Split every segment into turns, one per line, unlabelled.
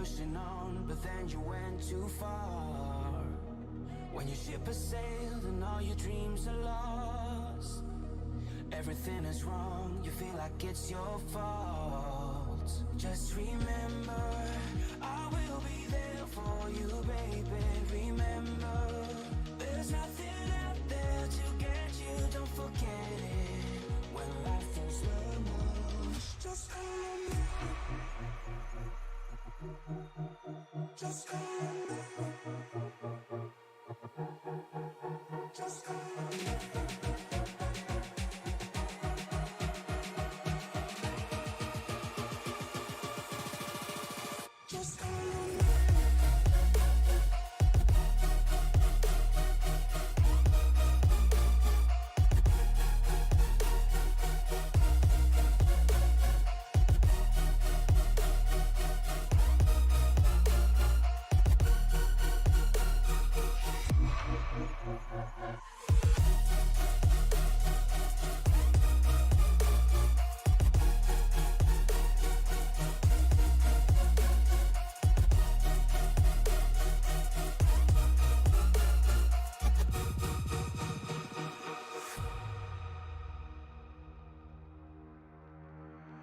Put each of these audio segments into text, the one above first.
pushing on, but then you went too far. When your ship has sailed and all your dreams are lost, everything is wrong, you feel like it's your fault. Just remember, I will be there for you, baby. Remember, there's nothing out there to get you, don't forget it. When life feels lemons, just call me. Just call me. Just call me.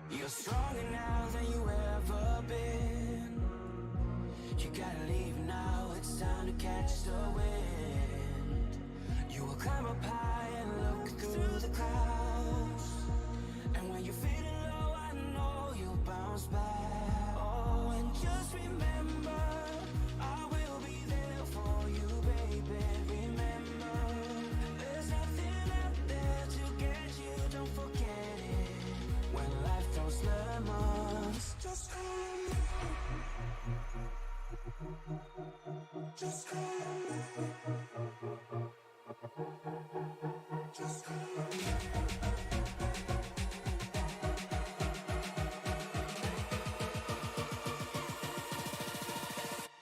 You're stronger now than you ever been. You gotta leave now, it's time to catch the wind. You will climb up high and look through the clouds. And when you're feeling low, I know you'll bounce back. Oh, and just remember, I will be there for you, baby. Remember, there's nothing out there to get you, don't forget it. When life throws lemons, just call me. Just call me. Just call me.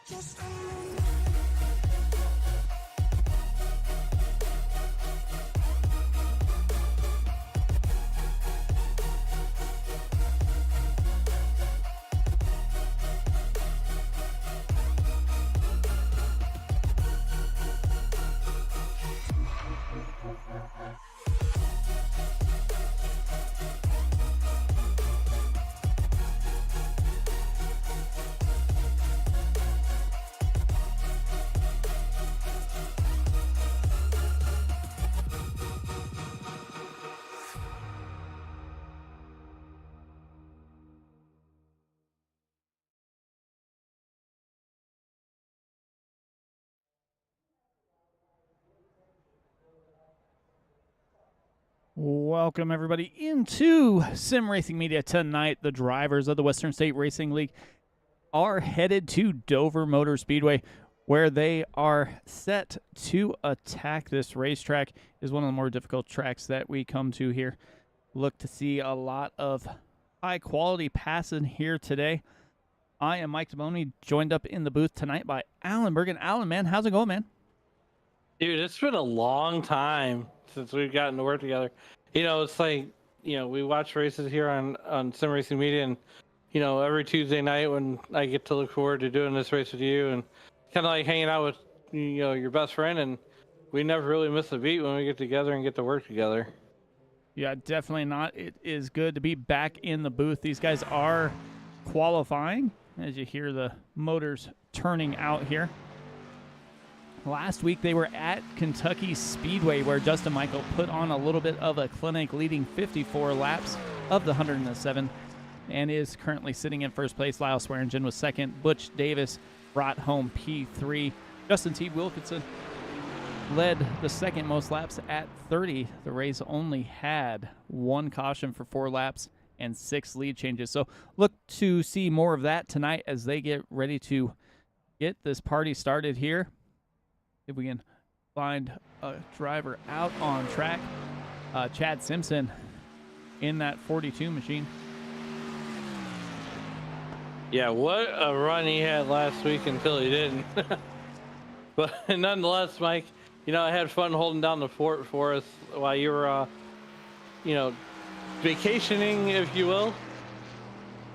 Just call me.
Welcome, everybody, into Sim Racing Media tonight. The drivers of the Western State Racing League are headed to Dover Motor Speedway, where they are set to attack this racetrack. It is one of the more difficult tracks that we come to here. Look to see a lot of high-quality passing here today. I am Mike Damoni, joined up in the booth tonight by Alan Bergen. Alan, man, how's it going, man?
Dude, it's been a long time since we've gotten to work together. You know, it's like, you know, we watch races here on Sim Racing Media, and, you know, every Tuesday night when I get to look forward to doing this race with you and kind of like hanging out with, you know, your best friend, and we never really miss a beat when we get together and get to work together.
Yeah, definitely not. It is good to be back in the booth. These guys are qualifying, as you hear the motors turning out here. Last week, they were at Kentucky Speedway, where Justin Michael put on a little bit of a clinic, leading 54 laps of the 107, and is currently sitting in first place. Lyle Swearingen was second. Butch Davis brought home P3. Justin T. Wilkinson led the second most laps at 30. The race only had one caution for 4 laps and 6 lead changes. So look to see more of that tonight as they get ready to get this party started here. If we can find a driver out on track. Chad Simpson in that 42 machine.
Yeah, what a run he had last week until he didn't. But nonetheless, Mike, you know, I had fun holding down the fort for us while you were, you know, vacationing, if you will.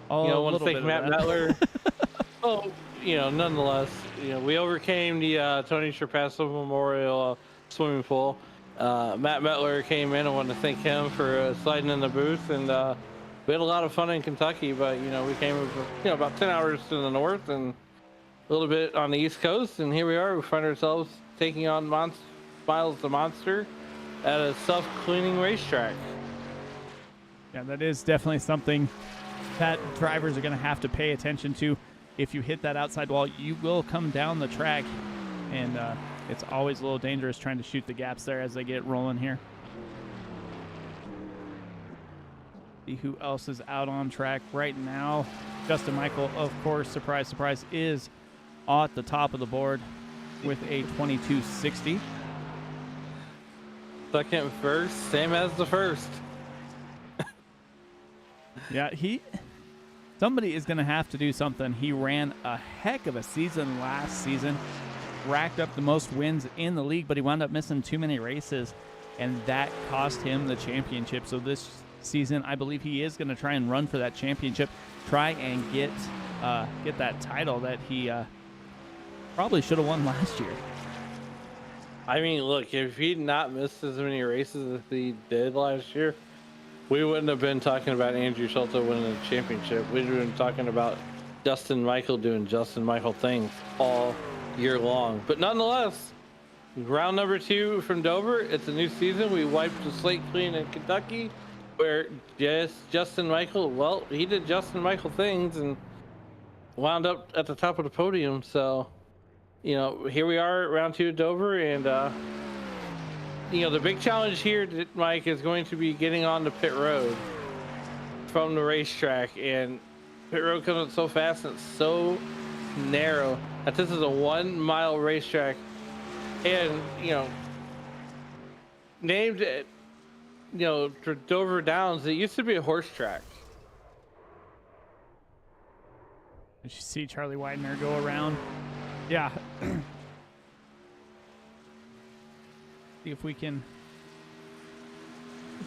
Oh,
you know, want to thank Matt Mettler. Oh, nonetheless, we overcame the Tony Sherpasso Memorial swimming pool. Matt Metler came in. I want to thank him for sliding in the booth, and we had a lot of fun in Kentucky. But we came about 10 hours to the north and a little bit on the East Coast, and here we are. We find ourselves taking on Miles the Monster at a self-cleaning racetrack.
Yeah, that is definitely something that drivers are going to have to pay attention to. If you hit that outside wall, you will come down the track, and it's always a little dangerous trying to shoot the gaps there as they get rolling here. See who else is out on track right now. Justin Michael, of course, surprise, surprise, is at the top of the board with a 22.60.
Second, first, same as the first.
Yeah, somebody is going to have to do something. He ran a heck of a season last season, racked up the most wins in the league, but he wound up missing too many races, and that cost him the championship. So this season, I believe he is going to try and run for that championship, try and get that title that he probably should have won last year.
I mean, look, if he'd not missed as many races as he did last year, we wouldn't have been talking about Andrew Schulte winning the championship. We'd have been talking about Justin Michael doing Justin Michael things all year long. But nonetheless, round number 2 from Dover. It's a new season. We wiped the slate clean in Kentucky, where Justin Michael, well, he did Justin Michael things and wound up at the top of the podium. So, here we are, round 2 at Dover, and the big challenge here, Mike, is going to be getting on the pit road from the racetrack. And pit road comes up so fast and it's so narrow that this is a 1 mile racetrack. And, named, Dover Downs, it used to be a horse track.
As you see Charlie Widener go around. Yeah. See if we can,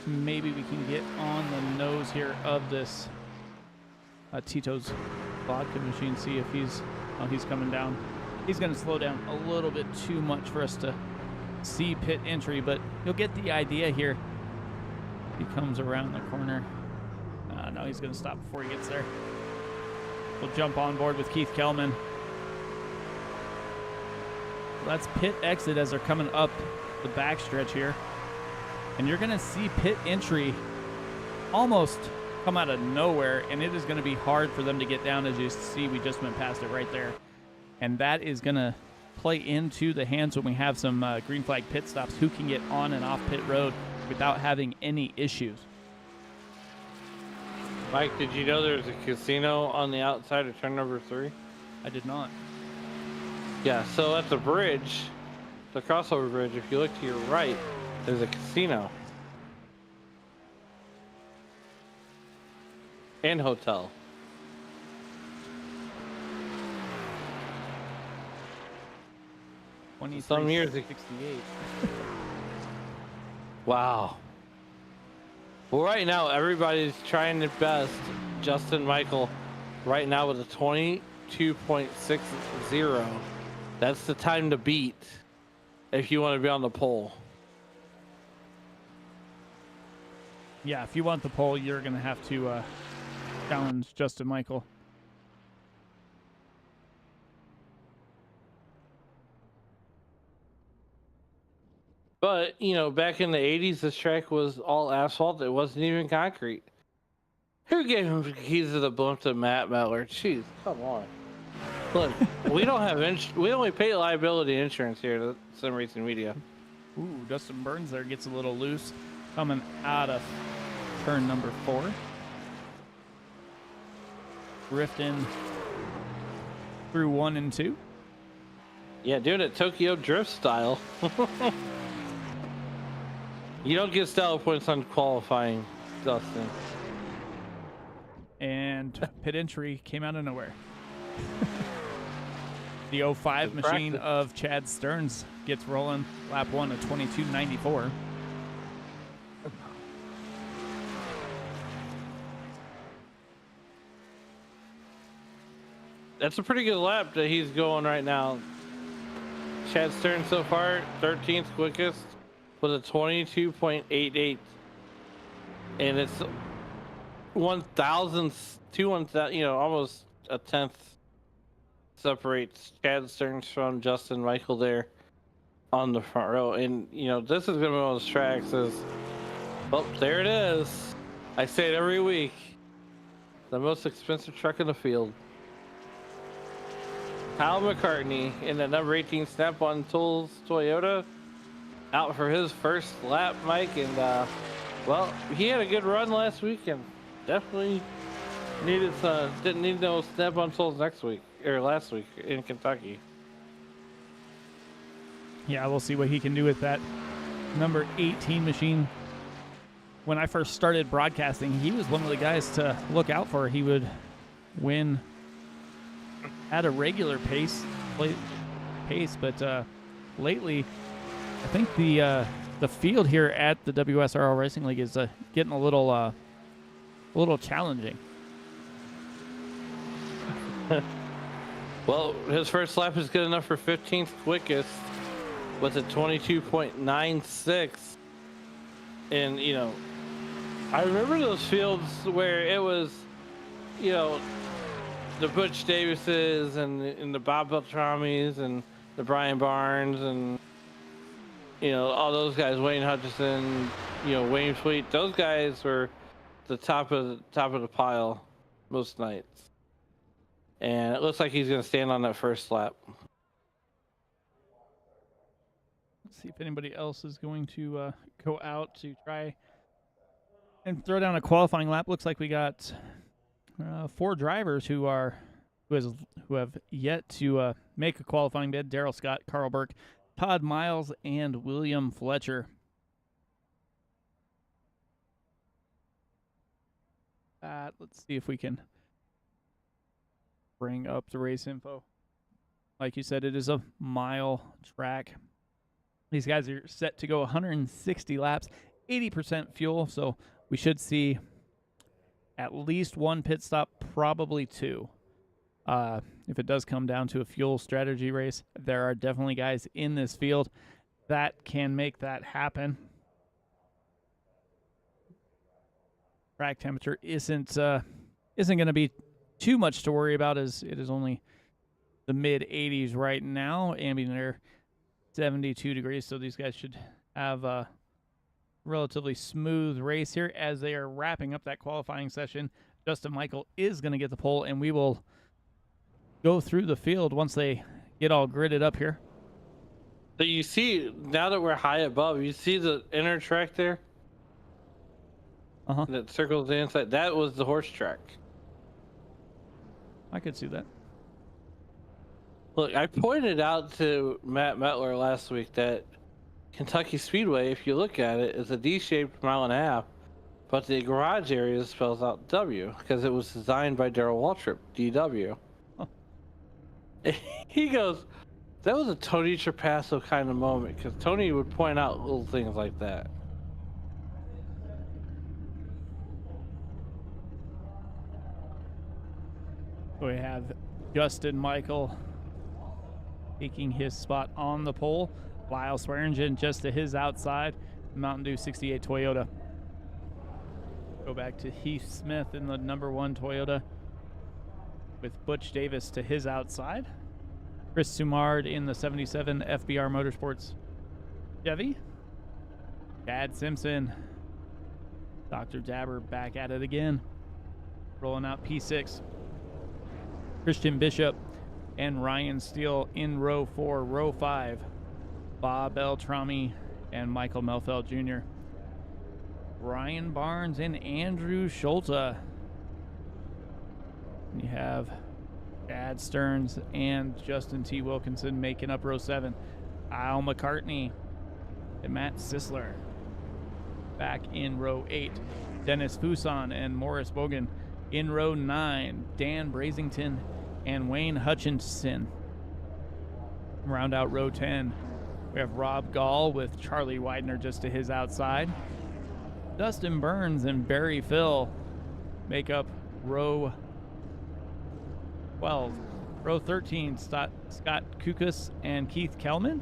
maybe we can get on the nose here of this Tito's vodka machine. See if he's coming down. He's going to slow down a little bit too much for us to see pit entry, but you'll get the idea here. He comes around the corner. No, he's going to stop before he gets there. We'll jump on board with Keith Kellman. That's pit exit as they're coming up the backstretch here, and you're going to see pit entry almost come out of nowhere, and it is going to be hard for them to get down. As you see, we just went past it right there, and that is going to play into the hands when we have some green flag pit stops, who can get on and off pit road without having any issues.
Mike, did you know there's a casino on the outside of turn number 3?
I did not.
Yeah, so at the bridge, the crossover bridge, if you look to your right, there's a casino and hotel. Some years,
68.
Wow. Well, right now everybody's trying their best. Justin Michael, right now with a 22.60. That's the time to beat if you want to be on the pole.
Yeah, if you want the pole, you're going to have to challenge Justin Michael.
But, back in the 80s, this track was all asphalt. It wasn't even concrete. Who gave him the keys to the blimp to Matt Mettler? Jeez, come on. Look, we don't have we only pay liability insurance here at Sim Racing Media.
Ooh, Dustin Burns there gets a little loose coming out of turn number 4. Drifting through 1 and 2.
Yeah, doing it Tokyo Drift style. You don't get style points on qualifying, Dustin.
And pit entry came out of nowhere. The 05 machine of Chad Stearns gets rolling. Lap 1 at 22.94.
that's a pretty good lap that he's going right now. Chad Stern so far, 13th quickest with a 22.88. And it's 1,000th, almost a tenth separates Chad Stearns from Justin Michael there on the front row. And, this is going to be one of those tracks there it is. I say it every week. The most expensive truck in the field. Kyle McCartney in the number 18 Snap-on Tools Toyota out for his first lap, Mike. And, he had a good run last week and definitely didn't need no Snap-on Tools last week in Kentucky.
Yeah, we'll see what he can do with that number 18 machine. When I first started broadcasting, he was one of the guys to look out for. He would win at a regular pace, but lately, I think the field here at the WSRL Racing League is getting a little challenging.
Well, his first lap is good enough for 15th quickest with a 22.96. And, I remember those fields where it was, the Butch Davises and the Bob Beltramis and the Brian Barnes and, all those guys, Wayne Hutchison, Wayne Fleet. Those guys were the top of the pile most nights. And it looks like he's going to stand on that first lap.
Let's see if anybody else is going to go out to try and throw down a qualifying lap. Looks like we got 4 drivers who have yet to make a qualifying bid. Daryl Scott, Carl Burke, Todd Miles, and William Fletcher. Let's see if we can bring up the race info. Like you said, it is a mile track. These guys are set to go 160 laps, 80% fuel, so we should see at least 1 pit stop, probably 2. If it does come down to a fuel strategy race, there are definitely guys in this field that can make that happen. Track temperature isn't going to be too much to worry about, as it is only the mid 80s right now. Ambient air 72 degrees, so these guys should have a relatively smooth race here as they are wrapping up that qualifying session. Justin Michael is going to get the pole, and we will go through the field once they get all gridded up here.
So you see, now that we're high above, you see the inner track there? That circles the inside. That was the horse track.
I could see that.
Look, I pointed out to Matt Metler last week that Kentucky Speedway, if you look at it, is a D-shaped mile and a half, but the garage area spells out W because it was designed by Darrell Waltrip, DW.
Huh.
He goes, that was a Tony Trapasso kind of moment, because Tony would point out little things like that.
We have Justin Michael taking his spot on the pole. Lyle Swearingen just to his outside. Mountain Dew 68 Toyota. Go back to Heath Smith in the number 1 Toyota with Butch Davis to his outside. Chris Sumard in the 77 FBR Motorsports Chevy. Chad Simpson. Dr. Dabber back at it again. Rolling out P6. Christian Bishop and Ryan Steele in row 4. Row 5, Bob Beltrami and Michael Melfeld Jr. Ryan Barnes and Andrew Schulte. You have Chad Stearns and Justin T. Wilkinson making up row 7. Al McCartney and Matt Sisler back in row 8. Dennis Fuson and Morris Bogan in row 9. Dan Brazington and Wayne Hutchinson. Round out row 10. We have Rob Gall with Charlie Widener just to his outside. Dustin Burns and Barry Phil make up row 12. Row 13, Scott Kukas and Keith Kelman.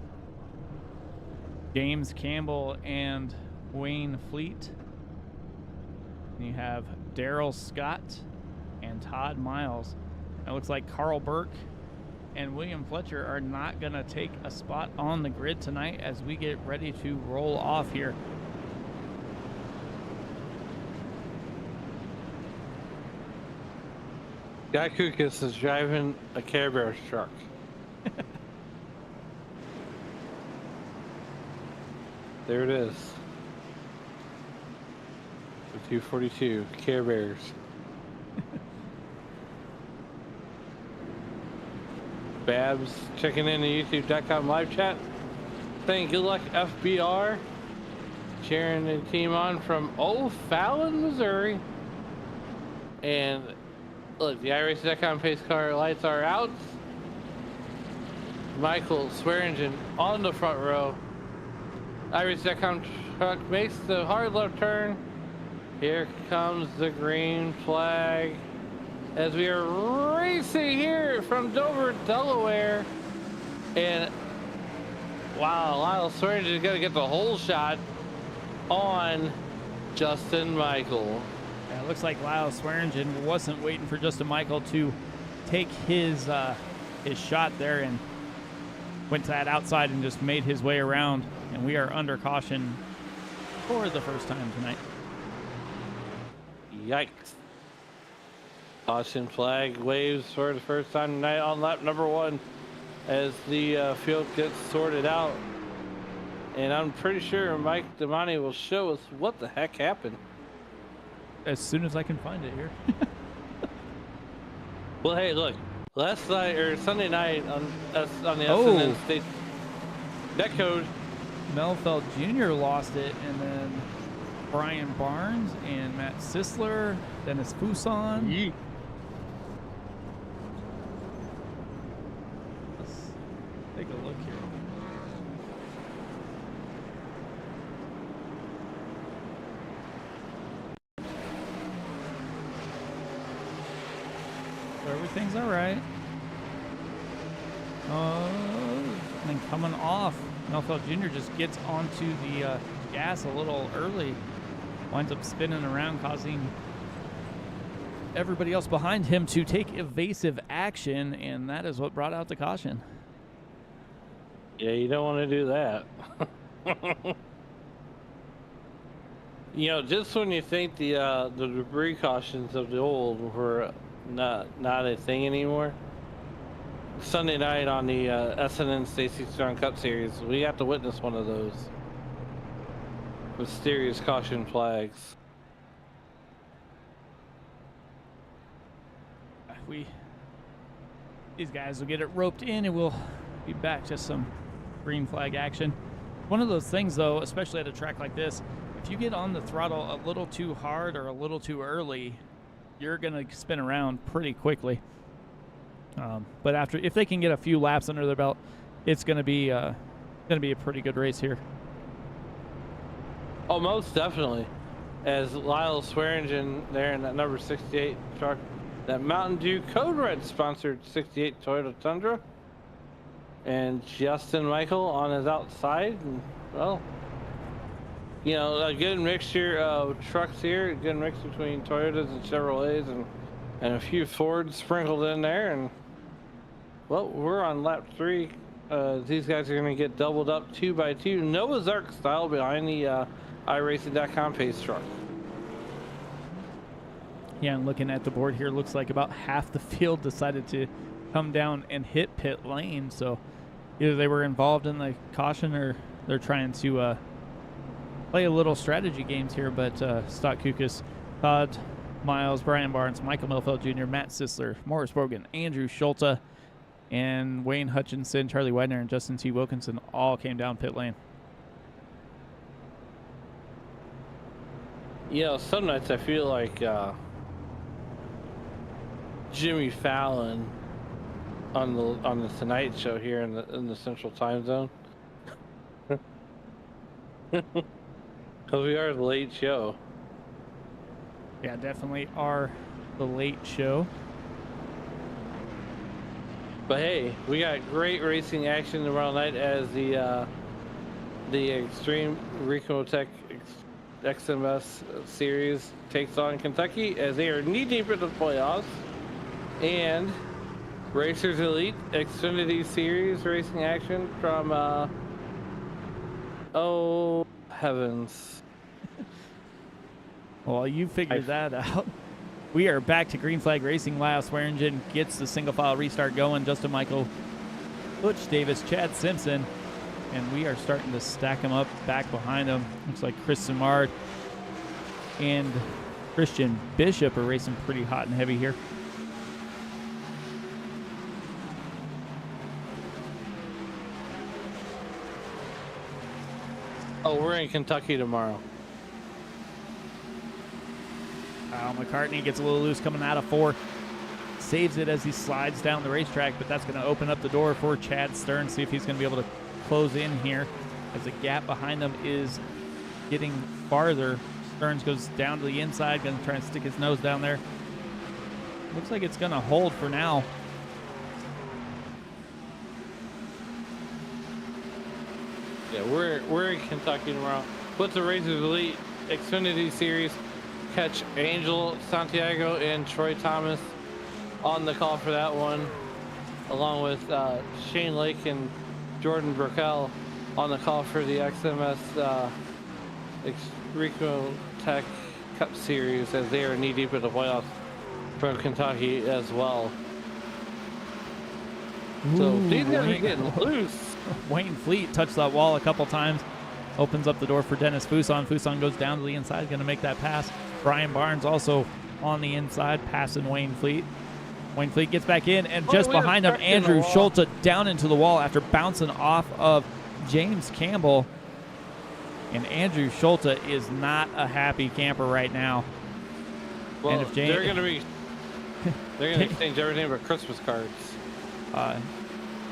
James Campbell and Wayne Fleet. And you have Daryl Scott and Todd Miles. It looks like Carl Burke and William Fletcher are not going to take a spot on the grid tonight as we get ready to roll off here.
Guy Kukas is driving a Care Bears truck. There it is. The 242 Care Bears. Babs checking in the youtube.com live chat. Saying good luck FBR. Cheering the team on from O'Fallon, Missouri. And look, the iRacing.com pace car lights are out. Michael Swearingen on the front row. iRacing.com truck makes the hard left turn. Here comes the green flag as we are racing here from Dover, Delaware. And wow, Lyle Swearingen is going to get the whole shot on Justin Michael.
Yeah, it looks like Lyle Swearingen wasn't waiting for Justin Michael to take his shot there and went to that outside and just made his way around. And we are under caution for the first time tonight.
Yikes. Caution flag waves for the first time tonight on lap number 1 as the field gets sorted out. And I'm pretty sure Mike Damani will show us what the heck happened.
As soon as I can find it here.
Well, hey, look. Last night, or Sunday night on the SNN State net code.
Melfeld Jr. lost it, and then Brian Barnes and Matt Sisler, Dennis Fuson.
Yeet.
Let's take a look here. So everything's all right. And then coming off, Melfeld Jr. just gets onto the gas a little early, winds up spinning around, causing everybody else behind him to take evasive action, and that is what brought out the caution.
Yeah, you don't want to do that. You know, just when you think the debris cautions of the old were not a thing anymore. Sunday night on the SNN Stacy Strong Cup Series, we got to witness one of those mysterious caution flags.
These guys will get it roped in, and we'll be back to some green flag action. One of those things, though, especially at a track like this, if you get on the throttle a little too hard or a little too early, you're gonna spin around pretty quickly. But if they can get a few laps under their belt, it's gonna be a pretty good race here.
Oh, most definitely. As Lyle Swearingen there in that number 68 truck, that Mountain Dew Code Red sponsored 68 Toyota Tundra, and Justin Michael on his outside. And, well, you know, a good mixture of trucks here, a good mix between Toyotas and Chevrolets, and a few Fords sprinkled in there. And well, we're on lap 3. These guys are going to get doubled up 2 by 2, Noah's Ark style, behind the iRacing.com pace truck.
Yeah, and looking at the board here, looks like about half the field decided to come down and hit pit lane. So either they were involved in the caution or they're trying to play a little strategy games here. But Scott Kukas, Todd Miles, Brian Barnes, Michael Melfeld Jr., Matt Sisler, Morris Brogan, Andrew Schulte, and Wayne Hutchinson, Charlie Widener, and Justin T. Wilkinson all came down pit lane.
You know, some nights I feel like Jimmy Fallon on the Tonight Show here in the Central Time Zone. Because we are the late show.
Yeah, definitely are the late show.
But hey, we got great racing action tomorrow night as the Extreme Recotech XMS series takes on Kentucky as they are knee-deep in the playoffs. And Racers Elite Xfinity Series racing action from, oh, heavens.
Well, you figured that out. We are back to green flag racing. Lyle Swearingen gets the single file restart going. Justin Michael, Butch Davis, Chad Simpson, and we are starting to stack them up back behind them. Looks like Chris Simard and Christian Bishop are racing pretty hot and heavy here.
Oh, we're in Kentucky tomorrow.
Kyle McCartney gets a little loose coming out of 4. Saves it as he slides down the racetrack, but that's going to open up the door for Chad Stern. See if he's going to be able to close in here as the gap behind them is getting farther. Stearns goes down to the inside, going to try and stick his nose down there. Looks like it's going to hold for now.
Yeah, we're in Kentucky tomorrow. With the Racers Elite Xfinity Series, catch Angel Santiago and Troy Thomas on the call for that one, along with Shane Lake and Jordan Burkell on the call for the XMS Rico Tech Cup Series as they are knee-deep in the playoffs from Kentucky as well. So these guys are getting loose.
Wayne Fleet touched that wall a couple times. Opens up the door for Dennis Fuson. Fuson goes down to the inside, going to make that pass. Brian Barnes also on the inside, passing Wayne Fleet. Wayne Fleet gets back in, and just behind him, Andrew Schulte down into the wall after bouncing off of James Campbell. And Andrew Schulte is not a happy camper right now.
Well,
and if James,
they're going to exchange everything but Christmas cards.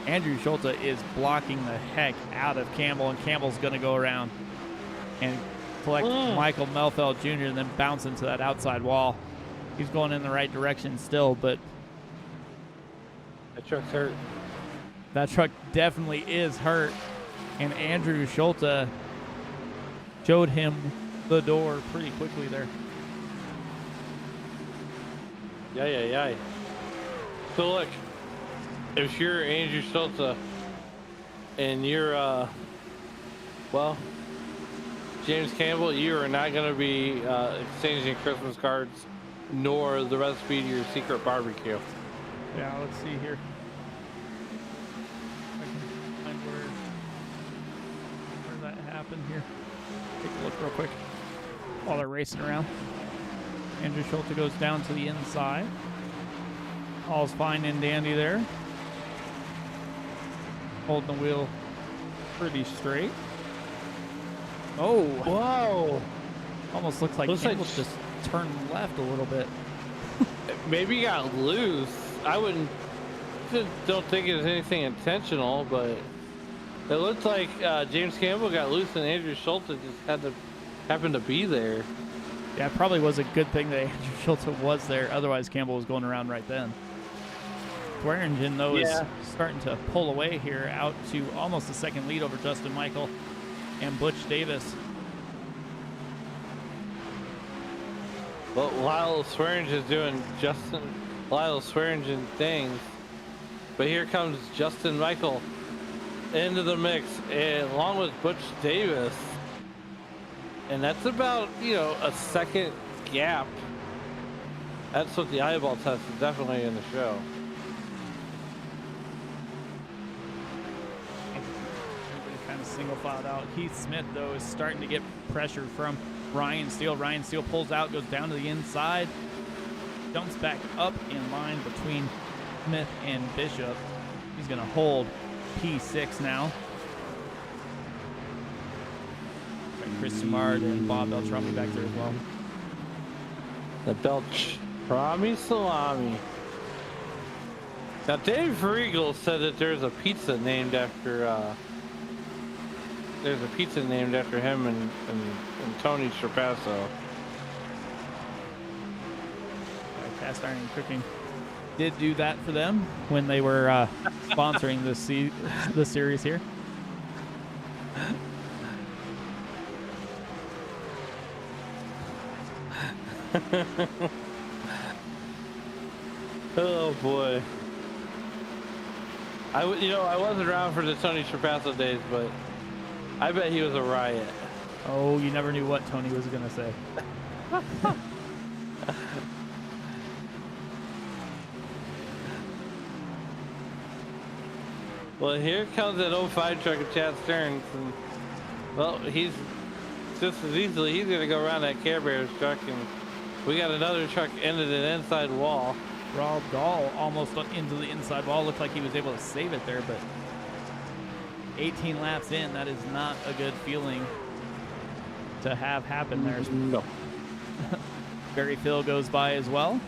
Andrew Schulte is blocking the heck out of Campbell, and Campbell's going to go around and collect Michael Melfeld Jr. and then bounce into that outside wall. He's going in the right direction still, but
that truck's hurt.
That truck definitely is hurt, and Andrew Schulte showed him the door pretty quickly there.
Yeah. So look, if you're Andrew Schulte and you're, well, James Campbell, you are not going to be exchanging Christmas cards nor the recipe to your secret barbecue.
Yeah, let's see here. I can find where that happened here. Take a look real quick while they're racing around. Andrew Schulte goes down to the inside. All's fine and dandy there. Holding the wheel pretty straight. Oh!
Whoa!
Almost looks like Campbell just turned left a little bit.
Maybe he got loose. I don't think it was anything intentional, but it looked like James Campbell got loose and Andrew Schulte just happened to be there.
Yeah, it probably was a good thing that Andrew Schulte was there. Otherwise, Campbell was going around right then. Swearingen, though, is starting to pull away here out to almost a second lead over Justin Michael and Butch Davis.
But Lyle Swearingen is doing Lyle Swearingen things. But here comes Justin Michael into the mix, and along with Butch Davis. And that's about, a second gap. That's what the eyeball test is definitely in the show.
Kind of single filed out. Heath Smith, though, is starting to get pressure from Ryan Steele. Ryan Steele pulls out, goes down to the inside, jumps back up in line between Smith and Bishop. He's going to hold P6 now. Chris Simard and Bob Beltrami back there as well.
The Beltrami salami. Now, Dave Friegel said that there's a pizza named after him and Tony Trapasso.
Cast iron cooking did do that for them when they were sponsoring the series here.
Oh boy. I wasn't around for the Tony Trapasso days, but I bet he was a riot.
Oh, you never knew what Tony was going to say.
Well, here comes that 05 truck of Chad Stearns, and well, he's just as easily he's gonna go around that Care Bears truck, and we got another truck into the inside wall.
Rob Gall almost into the inside wall. Looked like he was able to save it there, but 18 laps in, that is not a good feeling to have happen there.
No.
Barry Phil goes by as well.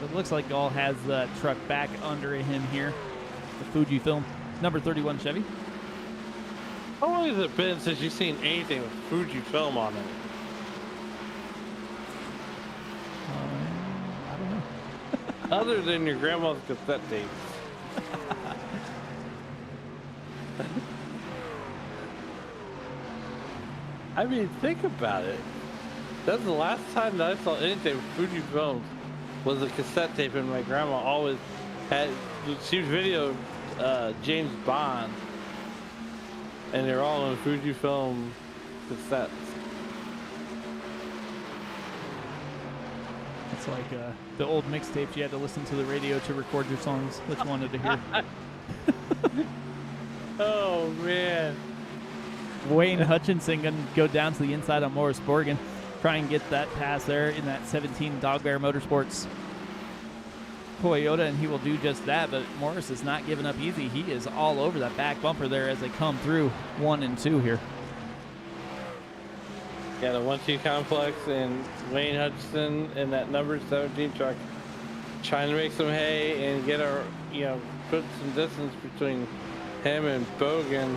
It looks like Gall has the truck back under him here. The Fujifilm number 31 Chevy.
How long has it been since you've seen anything with Fujifilm on it?
I don't know.
Other than your grandma's cassette tapes. I mean, think about it. That's the last time that I saw anything with Fujifilm was a cassette tape, and my grandma always had. She videoed James Bond, and they're all on Fujifilm cassettes.
It's like the old mixtapes you had to listen to the radio to record your songs that you wanted to hear.
Oh man.
Wayne Hutchinson going to go down to the inside on Morris Borgen. Try and get that pass there in that 17 Dog Bear Motorsports Toyota, and he will do just that, but Morris is not giving up easy. He is all over that back bumper there as they come through 1 and 2 here.
Yeah, the 1-2 complex and Wayne Hutchinson and that number 17 truck trying to make some hay and get our, put some distance between him and Bogan.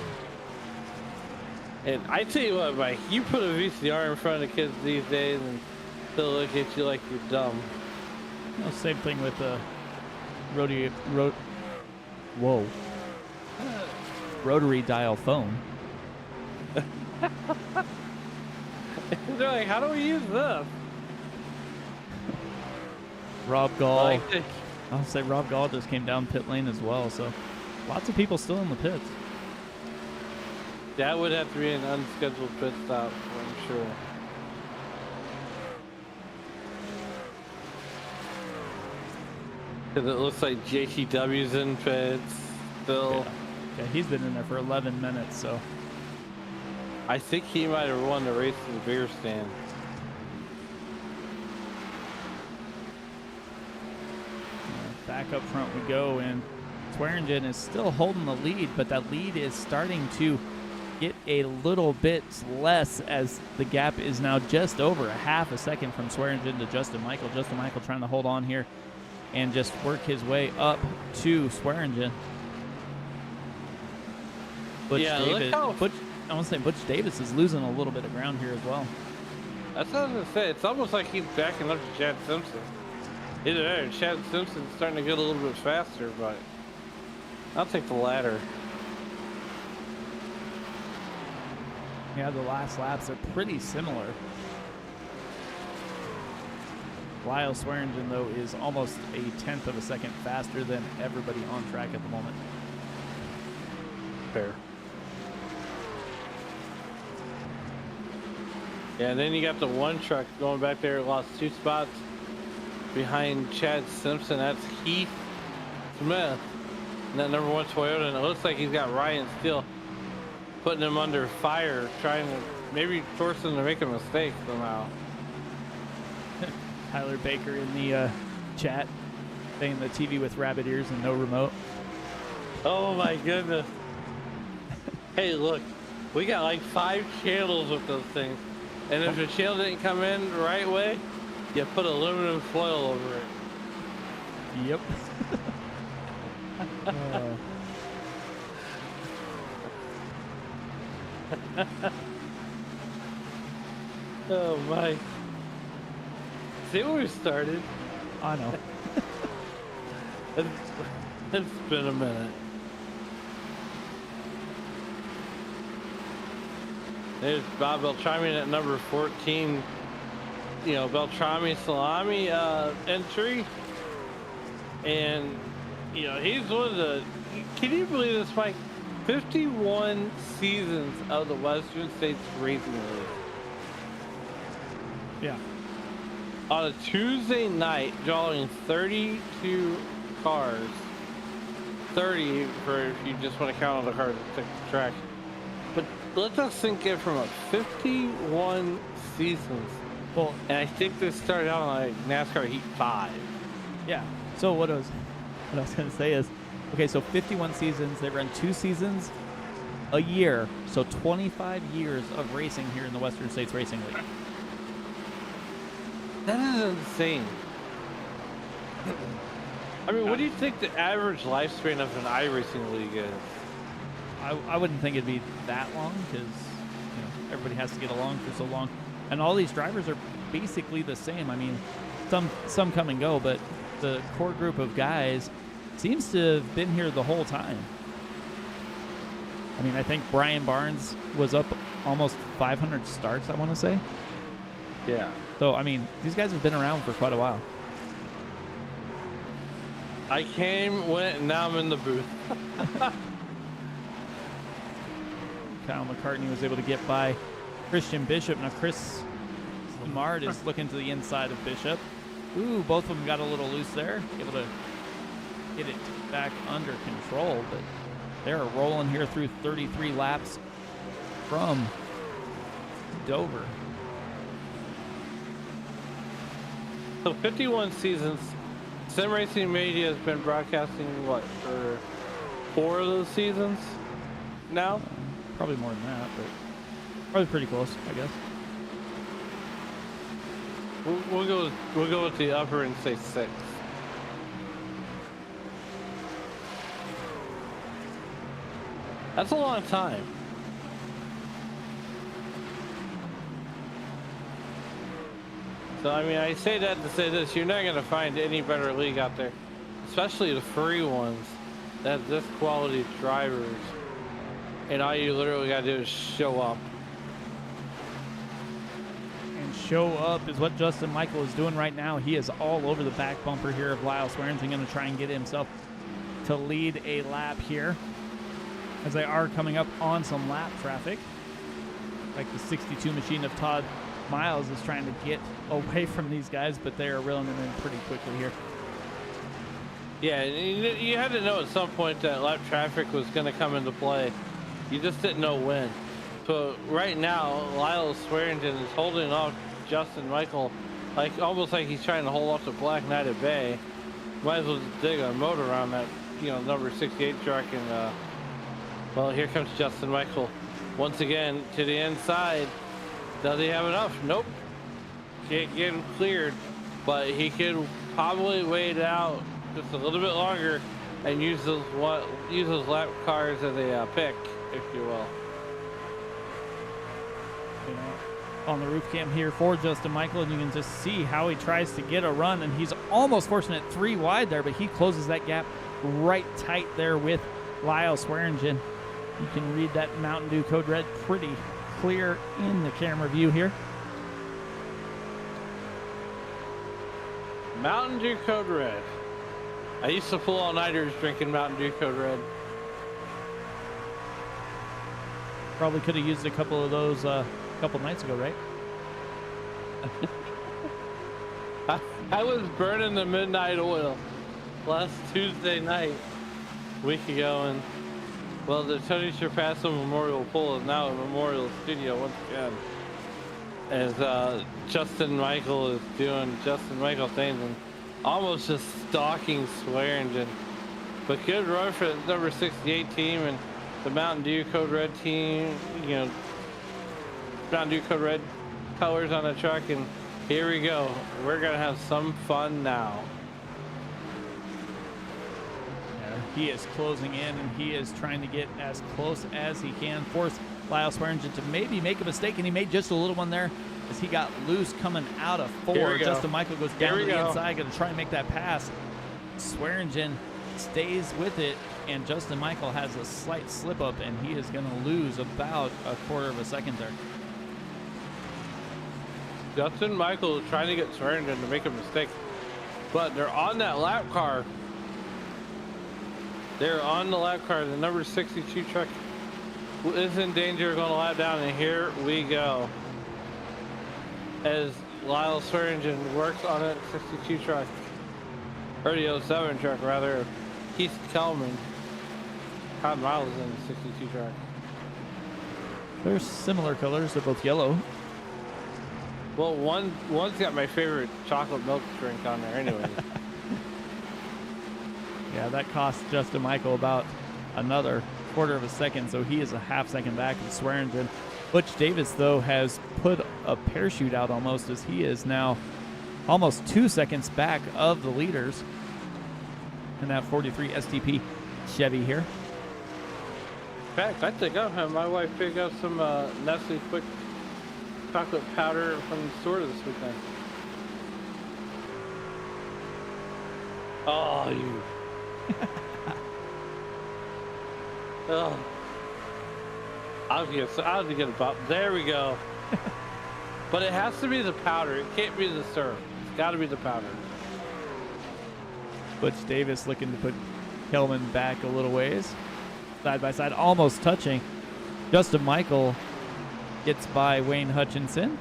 And I tell you what, Mike, you put a VCR in front of kids these days and they'll look at you like you're dumb.
Well, same thing with rotary dial phone.
They're like, how do we use this?
Rob Gall.
Like,
I'll say Rob Gall just came down pit lane as well, so lots of people still in the pits.
that would have to be an unscheduled pit stop, I'm sure. Because it looks like JTW's in pits still.
Yeah, he's been in there for 11 minutes, so.
I think he might have won the race in the beer stand.
Back up front we go, and Swearingen is still holding the lead, but that lead is starting to get a little bit less as the gap is now just over a half a second from Swearingen to Justin Michael. Justin Michael trying to hold on here and just work his way up to Swearingen. Butch Davis, I want to say Butch Davis is losing a little bit of ground here as well.
That's what I was going to say. It's almost like he's backing up to Chad Simpson. Either that or Chad Simpson's starting to get a little bit faster, but I'll take the latter.
Yeah, the last laps are pretty similar. Lyle Swearingen, though, is almost a tenth of a second faster than everybody on track at the moment.
Fair. Yeah, and then you got the one truck going back there, lost 2 spots behind Chad Simpson. That's Heath Smith. And that number 1 Toyota, and it looks like he's got Ryan Steele putting him under fire, trying to maybe force him to make a mistake somehow.
Tyler Baker in the chat saying the TV with rabbit ears and no remote.
Oh my goodness. Hey, look, we got like 5 channels with those things. And if the channel didn't come in the right way, you put aluminum foil over it.
Yep.
Oh my. See where we started?
I know.
It's, it's been a minute. There's Bob Beltrami at number 14. You know, Beltrami Salami entry. And, you know, he's one of the... Can you believe this, Mike? 51 seasons of the Western States Racing League.
Yeah.
On a Tuesday night, drawing 32 cars. 30 for if you just want to count all the cars that took the track. But let us sink in from a 51 seasons.
Well,
And I think this started out on like NASCAR Heat 5.
yeah. So what I was going to say is, okay, so 51 seasons. They run 2 seasons a year. So 25 years of racing here in the Western States Racing League.
That is insane. I mean, what do you think the average lifespan of an iRacing league is?
I wouldn't think it'd be that long because everybody has to get along for so long, and all these drivers are basically the same. I mean, some come and go, but the core group of guys seems to have been here the whole time. I mean, I think Brian Barnes was up almost 500 starts, I want to say.
Yeah.
So, I mean, these guys have been around for quite a while.
I came, went, and now I'm in the booth.
Kyle McCartney was able to get by Christian Bishop. Now, Chris Mard is looking to the inside of Bishop. Ooh, both of them got a little loose there. Able to get it back under control, but they're rolling here through 33 laps from Dover.
So 51 seasons. Sim Racing Media has been broadcasting, what, for 4 of those seasons now?
Probably more than that, but probably pretty close, I guess.
We'll go with the upper and say 6. That's a long time. So, I mean, I say that to say this. You're not going to find any better league out there, especially the free ones, that have this quality of drivers. And all you literally got to do is show up.
And show up is what Justin Michael is doing right now. He is all over the back bumper here of Lyle Swearingen, going to try and get himself to lead a lap here, as they are coming up on some lap traffic. Like the 62 machine of Todd Miles is trying to get away from these guys, but they are reeling them in pretty quickly here.
Yeah, you had to know at some point that lap traffic was going to come into play. You just didn't know when. So right now, Lyle Swearingen is holding off Justin Michael, like almost like he's trying to hold off the Black Knight at bay. Might as well just dig a motor around that, number 68 truck. And well, here comes Justin Michael once again to the inside. Does he have enough? Nope. Can't get him cleared, but he could probably wait out just a little bit longer and use those lap cars as a pick, if you will.
On the roof cam here for Justin Michael, and you can just see how he tries to get a run, and he's almost forcing it 3 wide there, but he closes that gap right tight there with Lyle Swearingen. You can read that Mountain Dew Code Red pretty clear in the camera view here.
Mountain Dew Code Red. I used to pull all-nighters drinking Mountain Dew Code Red.
Probably could have used a couple of those a couple nights ago, right?
I was burning the midnight oil last Tuesday night, a week ago, and well, the Tony Sherpasso Memorial Pool is now a Memorial Studio once again, as Justin Michael is doing Justin Michael things and almost just stalking Swearingen. But good run for the number 68 team and the Mountain Dew Code Red team, Mountain Dew Code Red colors on the truck, and here we go. We're gonna have some fun now.
He is closing in, and he is trying to get as close as he can, force Lyle Swearingen to maybe make a mistake, and he made just a little one there as he got loose coming out of 4. Justin Michael goes down to the inside, going to try and make that pass. Swearingen stays with it, and Justin Michael has a slight slip up, and he is going to lose about a quarter of a second there.
Justin Michael is trying to get Swearingen to make a mistake, but they're on that lap car. They're on the lap car. The number 62 truck is in danger of going to lap down, and here we go. As Lyle Swearingen works on that 62 truck, or the 07 truck rather. Keith Kelman. Todd Miles is in the 62 truck.
They're similar colors. They're both yellow.
Well, one's got my favorite chocolate milk drink on there anyway.
Yeah, that cost Justin Michael about another quarter of a second, so he is a half second back in Swearingen. Butch Davis, though, has put a parachute out almost, as he is now almost 2 seconds back of the leaders in that 43 STP Chevy here.
In fact, I think I'll have my wife pick up some Nestle Quick chocolate powder from the store this weekend. Oh, you. Oh. I'll get a pop. There we go. But it has to be the powder. It can't be the syrup. It's got to be the powder.
Butch Davis looking to put Kelman back a little ways. Side by side, almost touching. Justin Michael gets by Wayne Hutchinson.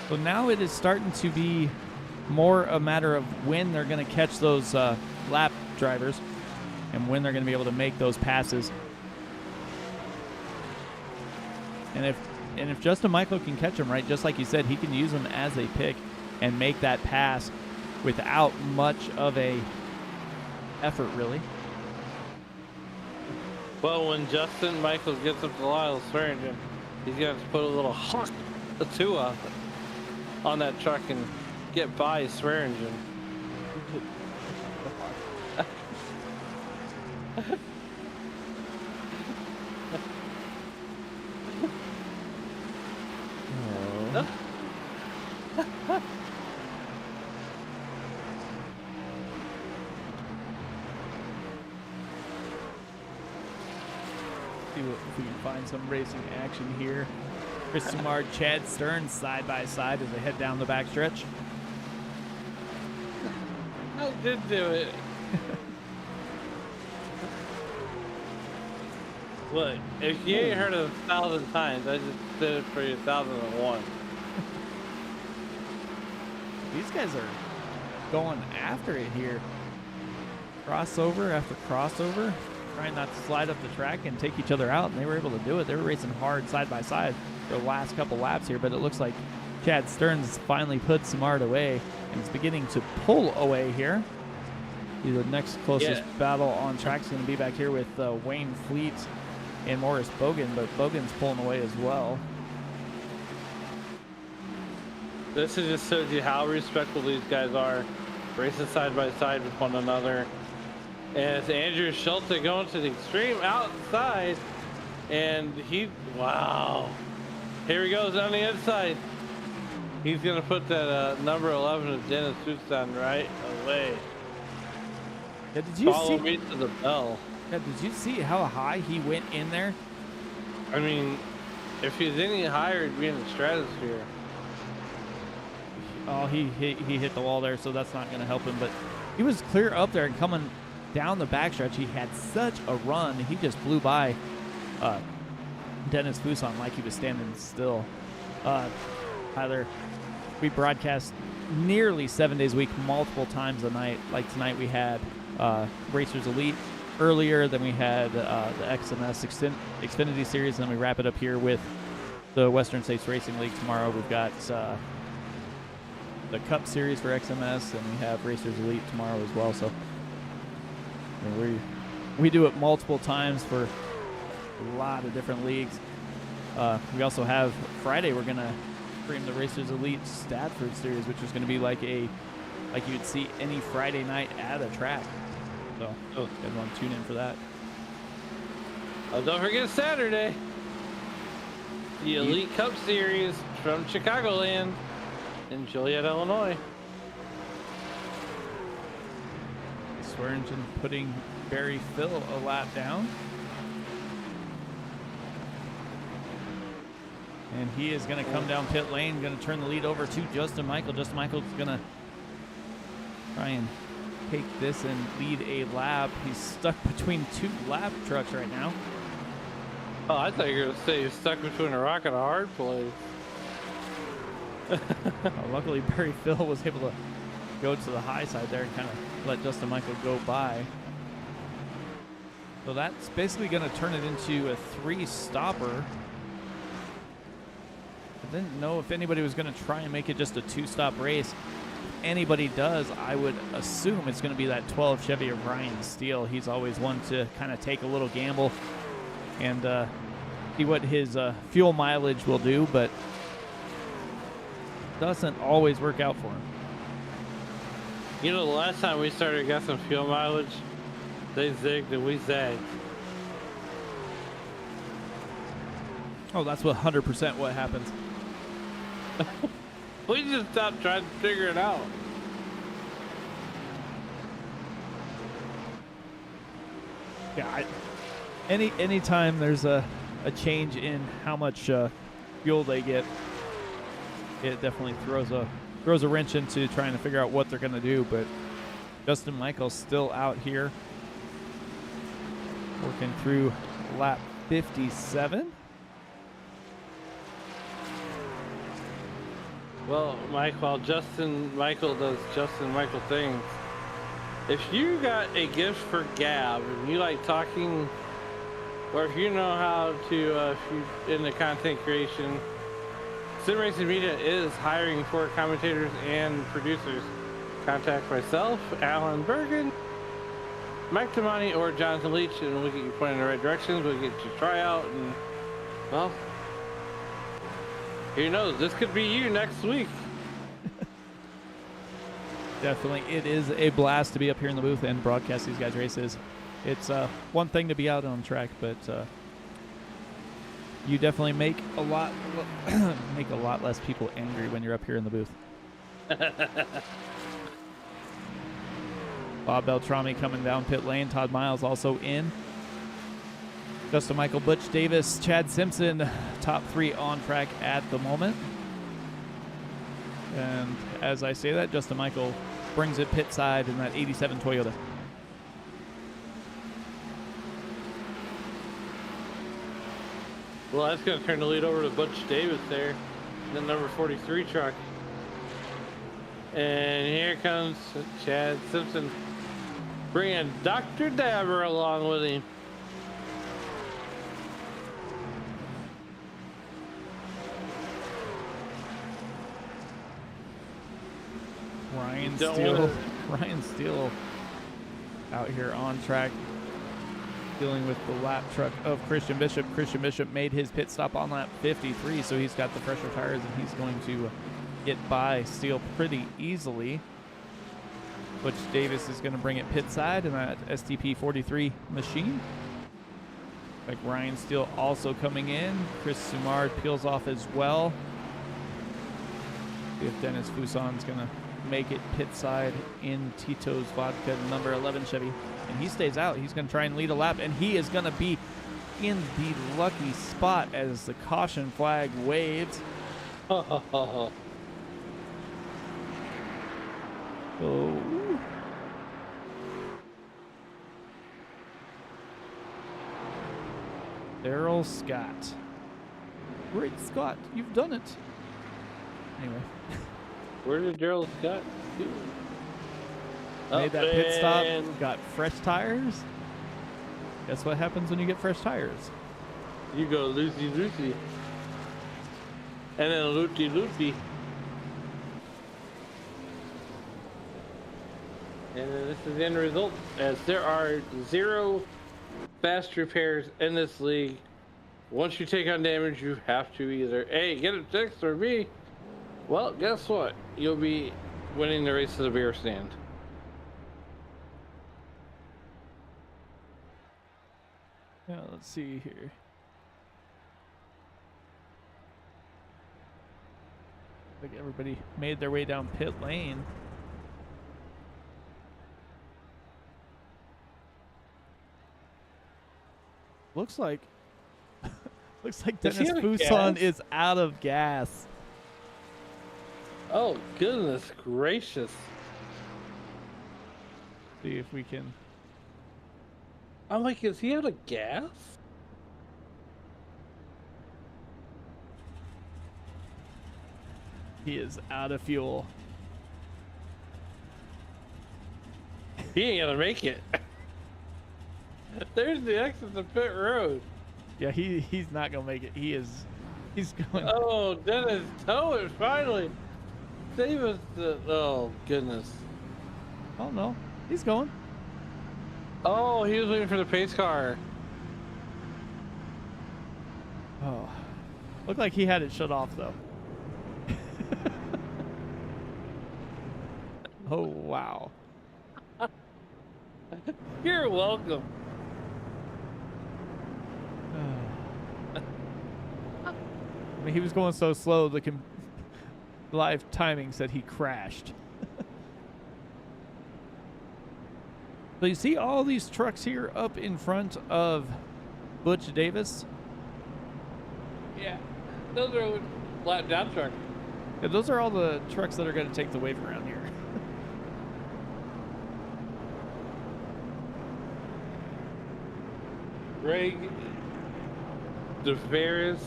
So now it is starting to be more a matter of when they're going to catch those lap drivers and when they're going to be able to make those passes. And if Justin Michael can catch him right, just like you said, he can use him as a pick and make that pass without much of a effort, really.
Well, when Justin Michaels gets up to Lyle Swearingen, he's going to put a little hawk, a two on that truck and get by Swearingen.
See if we can find some racing action here. Chris Samard, Chad Stearns side by side as they head down the backstretch.
I did do it. Look, if you ain't heard it 1,000 times, I just did it for you 1,001.
These guys are going after it here. Crossover after crossover, trying not to slide up the track and take each other out, and they were able to do it. They were racing hard side by side for the last couple laps here, but it looks like Chad Stearns finally put Samard away and is beginning to pull away here. The next closest battle on track is going to be back here with Wayne Fleet and Morris Bogan, but Bogan's pulling away as well.
This is just shows you how respectful these guys are, racing side by side with one another. And it's Andrew Schulte going to the extreme outside, and wow. Here he goes on the inside. He's going to put that number 11 of Dennis Houston right away.
Yeah, did you
Follow
see
me to the bell.
Yeah, did you see how high he went in there?
I mean, if he's any higher, he'd be in the stratosphere.
Oh, he hit the wall there, so that's not going to help him. But he was clear up there and coming down the backstretch. He had such a run. He just blew by Dennis Fuson like he was standing still. Tyler, we broadcast nearly 7 days a week, multiple times a night. Like tonight we had Racers Elite earlier, then we had the XMS Xfinity Series, and then we wrap it up here with the Western States Racing League tomorrow. We've got the Cup Series for XMS, and we have Racers Elite tomorrow as well. So we do it multiple times for a lot of different leagues. We also have Friday, we're going to stream the Racers Elite Stadford Series, which is going to be like you'd see any Friday night at a track. So you guys want to tune in for that.
Oh, don't forget Saturday, the Elite Cup Series from Chicagoland in Joliet, Illinois.
Swearingen putting Barry Phil a lap down. And he is going to come down pit lane, going to turn the lead over to Justin Michael. Justin Michael's going to try and take this and lead a lap. He's stuck between two lap trucks right now.
Oh, I thought you were going to say he's stuck between a rock and a hard place.
Luckily, Barry Phil was able to go to the high side there and kind of let Justin Michael go by. So that's basically going to turn it into a 3-stopper. I didn't know if anybody was going to try and make it just a 2-stop race. If anybody does, I would assume it's going to be that 12 Chevy of Ryan Steele. He's always one to kind of take a little gamble and see what his fuel mileage will do, but doesn't always work out for him.
You know, the last time we started got some fuel mileage, they zigged and we zagged.
Oh, that's 100% what happens.
We just stopped trying to figure it out.
Yeah, anytime there's a change in how much fuel they get, it definitely throws a wrench into trying to figure out what they're going to do. But Justin Michael's still out here working through lap 57.
Well, Mike, while Justin Michael does Justin Michael things, if you got a gift for gab and you like talking, or if you know how to, if you into content creation, Racing Media is hiring for commentators and producers. Contact myself, Alan Bergen, Mike Tamani, or Jonathan Leach, and we'll get you pointed in the right directions. We'll get you a tryout, and well, who knows? This could be you next week.
Definitely, it is a blast to be up here in the booth and broadcast these guys' races. It's one thing to be out on track, but you definitely make a lot less people angry when you're up here in the booth. Bob Beltrami coming down pit lane. Todd Miles also in. Justin Michael, Butch Davis, Chad Simpson, top 3 on track at the moment. And as I say that, Justin Michael brings it pit side in that 87 Toyota.
Well, that's going to turn the lead over to Butch Davis there, the number 43 truck. And here comes Chad Simpson, bringing Dr. Dabber along with him.
Ryan Steele out here on track dealing with the lap truck of Christian Bishop. Christian Bishop made his pit stop on lap 53, so he's got the fresher tires and he's going to get by Steele pretty easily. Butch Davis is going to bring it pit side in that STP 43 machine. Like Ryan Steele also coming in. Chris Sumard peels off as well. See if Dennis Fusson's going to make it pit side in Tito's Vodka number 11 Chevy. And he stays out. He's going to try and lead a lap, and he is going to be in the lucky spot as the caution flag waves. Oh. Daryl Scott. Great Scott, you've done it. Anyway.
Where did Daryl Scott do?
Made that pit stop, got fresh tires. Guess what happens when you get fresh tires?
You go loosey-loosey. And then loopy-loopy. And then this is the end result, as there are 0 fast repairs in this league. Once you take on damage, you have to either A, get it fixed, or B, well, guess what? You'll be winning the race to the beer stand.
Yeah, let's see here. I think everybody made their way down pit lane. Looks like
Does he
Dennis
have
Fuson
gas?
is out of gas.
Oh, goodness gracious.
See if we can.
I'm like, is he out of gas?
He is out of fuel.
He ain't gonna make it. There's the exit to pit road.
Yeah, he's not gonna make it. He's going.
Oh, Dennis, tow it finally. Save us the. Oh, goodness.
Oh no, he's going.
Oh, he was waiting for the pace car.
Oh, looked like he had it shut off though. Oh wow.
You're welcome.
I mean, he was going so slow. The live timing said he crashed. So you see all these trucks here up in front of Butch Davis.
Yeah, those are flat down truck.
Yeah, those are all the trucks that are going to take the wave around here.
Greg DeVeris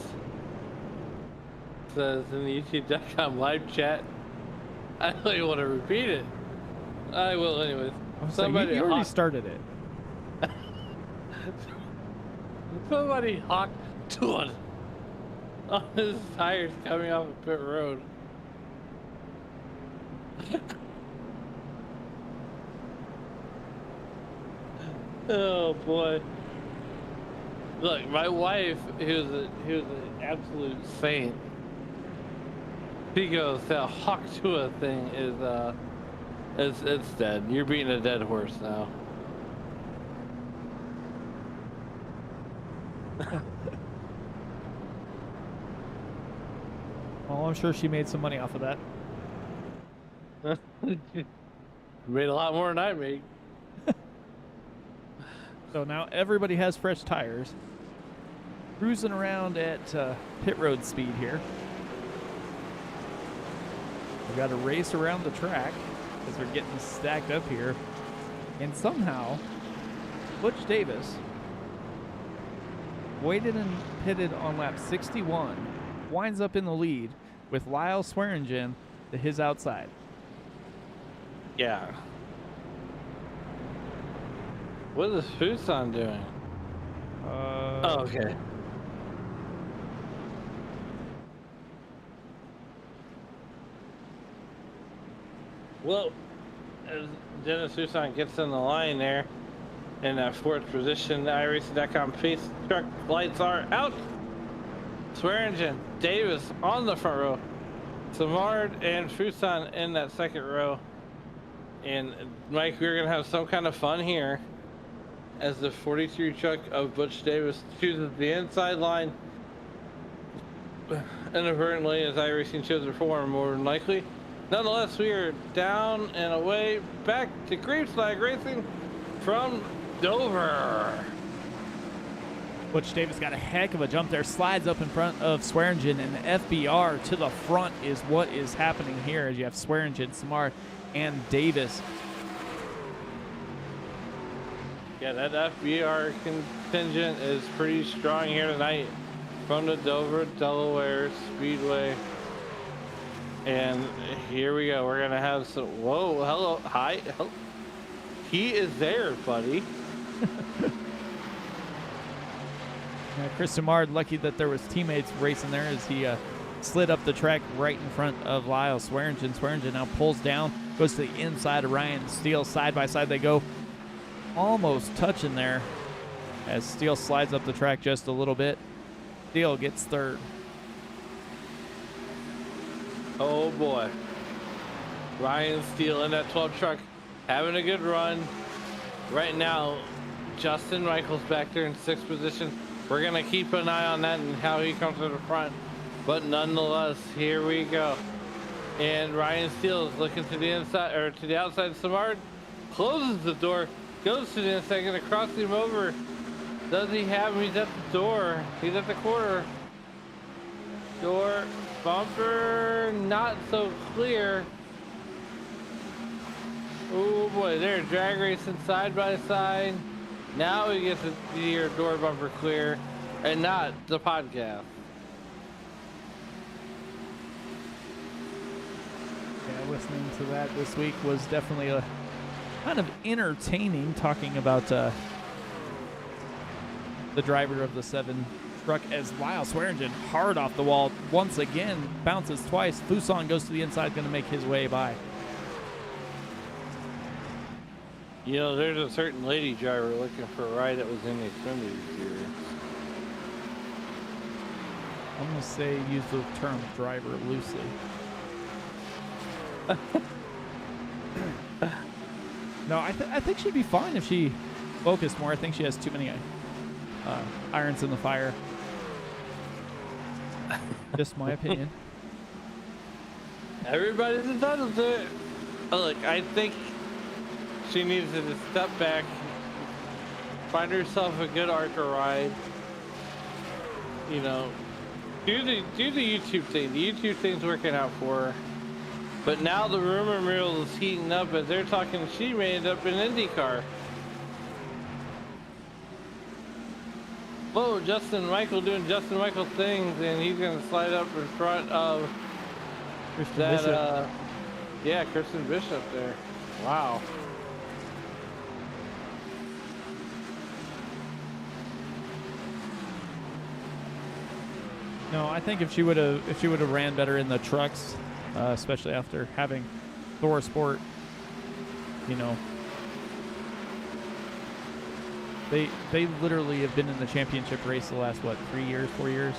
says in the YouTube.com live chat, I don't even want to repeat it. I will anyways.
I was like, you already started it.
Somebody hawked to on his tires coming off of pit road. Oh boy. Look, my wife, who's an absolute saint. She goes, that hawk to thing is it's dead. You're beating a dead horse now.
Oh, I'm sure she made some money off of that.
Made a lot more than I made.
So now everybody has fresh tires. Cruising around at pit road speed here. We've got to race around the track as they're getting stacked up here. And somehow, Butch Davis waited and pitted on lap 61, winds up in the lead with Lyle Swearingen to his outside.
Yeah. What is Fuson doing? Oh, okay. Well, as Dennis Fuson gets in the line there in that fourth position, the iRacing.com pace truck lights are out. Swearingen, Davis on the front row, Samard and Fuson in that second row. And Mike, we're gonna have some kind of fun here as the 43 truck of Butch Davis chooses the inside line inadvertently, as iRacing chose to perform more than likely. Nonetheless, we are down and away back to Green Flag Racing from Dover.
Butch Davis got a heck of a jump there, slides up in front of Swearingen, and the FBR to the front is what is happening here as you have Swearingen, Samard, and Davis.
Yeah, that FBR contingent is pretty strong here tonight from the Dover, Delaware Speedway. And here we go. We're gonna have some. Whoa, hello, hi. Hello. He is there, buddy.
Chris Samard, lucky that there was teammates racing there as he slid up the track right in front of Lyle Swearingen. Swearingen now pulls down, goes to the inside of Ryan Steele. Side by side they go, almost touching there as Steele slides up the track just a little bit. Steele gets third.
Oh boy. Ryan Steele in that 12 truck having a good run. Right now, Justin Michaels back there in 6th position. We're going to keep an eye on that and how he comes to the front. But nonetheless, here we go. And Ryan Steele is looking to the inside, or to the outside. Samard closes the door, goes to the inside, going to cross him over Does he have him? He's at the door. He's at the corner. Door, bumper, not so clear. Oh boy, they're drag racing side by side. Now he gets to see your door bumper clear, and not the podcast.
Yeah, listening to that this week was definitely a kind of entertaining, talking about the driver of the 7 truck as Lyle Swearingen hard off the wall once again, bounces twice. Fuson goes to the inside, going to make his way by.
You know, there's a certain lady driver looking for a ride that was in the Xfinity series.
I'm going to say use the term driver loosely. No, I think she'd be fine if she focused more. I think she has too many irons in the fire. Just my opinion.
Everybody's entitled to it. Oh, look, I think she needs to just step back, find herself a good ARCA ride. You know, do the YouTube thing. The YouTube thing's working out for her. But now the rumor mill is heating up as they're talking she may end up in IndyCar. Whoa, Justin Michael doing Justin Michael things, and he's gonna slide up in front of that. Yeah, Kristen Bishop there. Wow.
No, I think if she would have ran better in the trucks, especially after having Thor Sport, you know, they literally have been in the championship race the last 3 years, 4 years,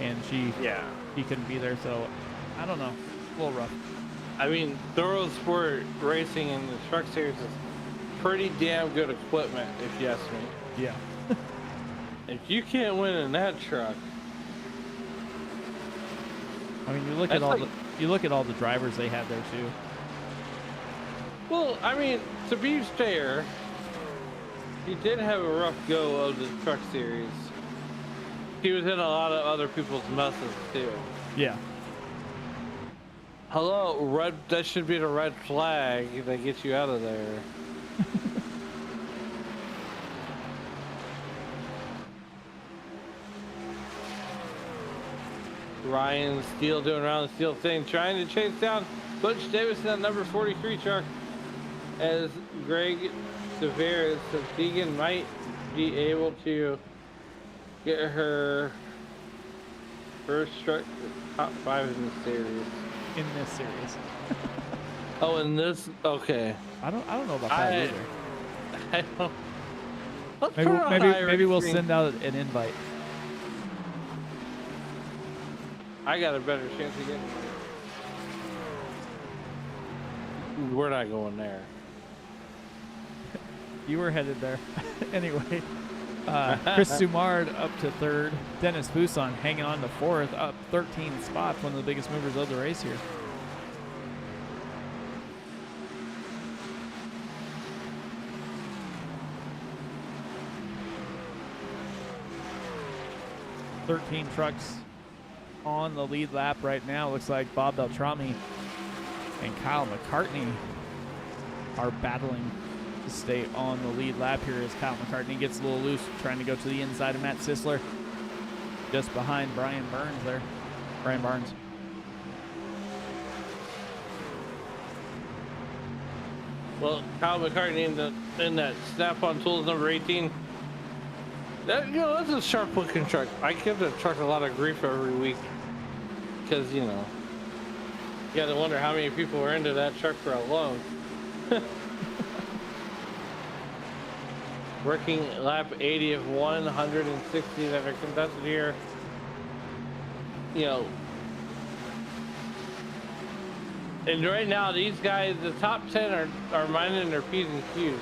and she couldn't be there. So I don't know, a little rough.
I mean, Thor Sport racing in the truck series is pretty damn good equipment, if you ask me.
Yeah.
If you can't win in that truck.
I mean, you look at all the drivers they had there too.
Well, I mean, to be fair, he did have a rough go of the truck series. He was in a lot of other people's messes too.
Yeah.
Hello, that should be the red flag that gets you out of there. Ryan Steele doing around the Steele thing, trying to chase down Butch Davidson at number 43 truck as Greg Severus of Deegan might be able to get her first truck top 5 in the series.
In this series.
Oh, in this, okay.
I don't know about that either.
I don't. Let's put it on
Maybe we'll
iRacing.
send out an invite.
I got a better chance of getting it. We're not going there.
You were headed there. Anyway, Chris Sumard up to 3rd. Dennis Fuson hanging on to 4th, up 13 spots, one of the biggest movers of the race here. "13 trucks on the lead lap right now." Looks like Bob Beltrami and Kyle McCartney are battling to stay on the lead lap here as Kyle McCartney gets a little loose, trying to go to the inside of Matt Sisler, just behind Brian Barnes.
Well, Kyle McCartney in that Snap-on Tools number 18. That's a sharp-looking truck. I give the truck a lot of grief every week because, you got to wonder how many people were into that truck for a loan. Working lap 80 of 160 that are contested here. And right now, these guys, the top 10 are minding their P's and Q's.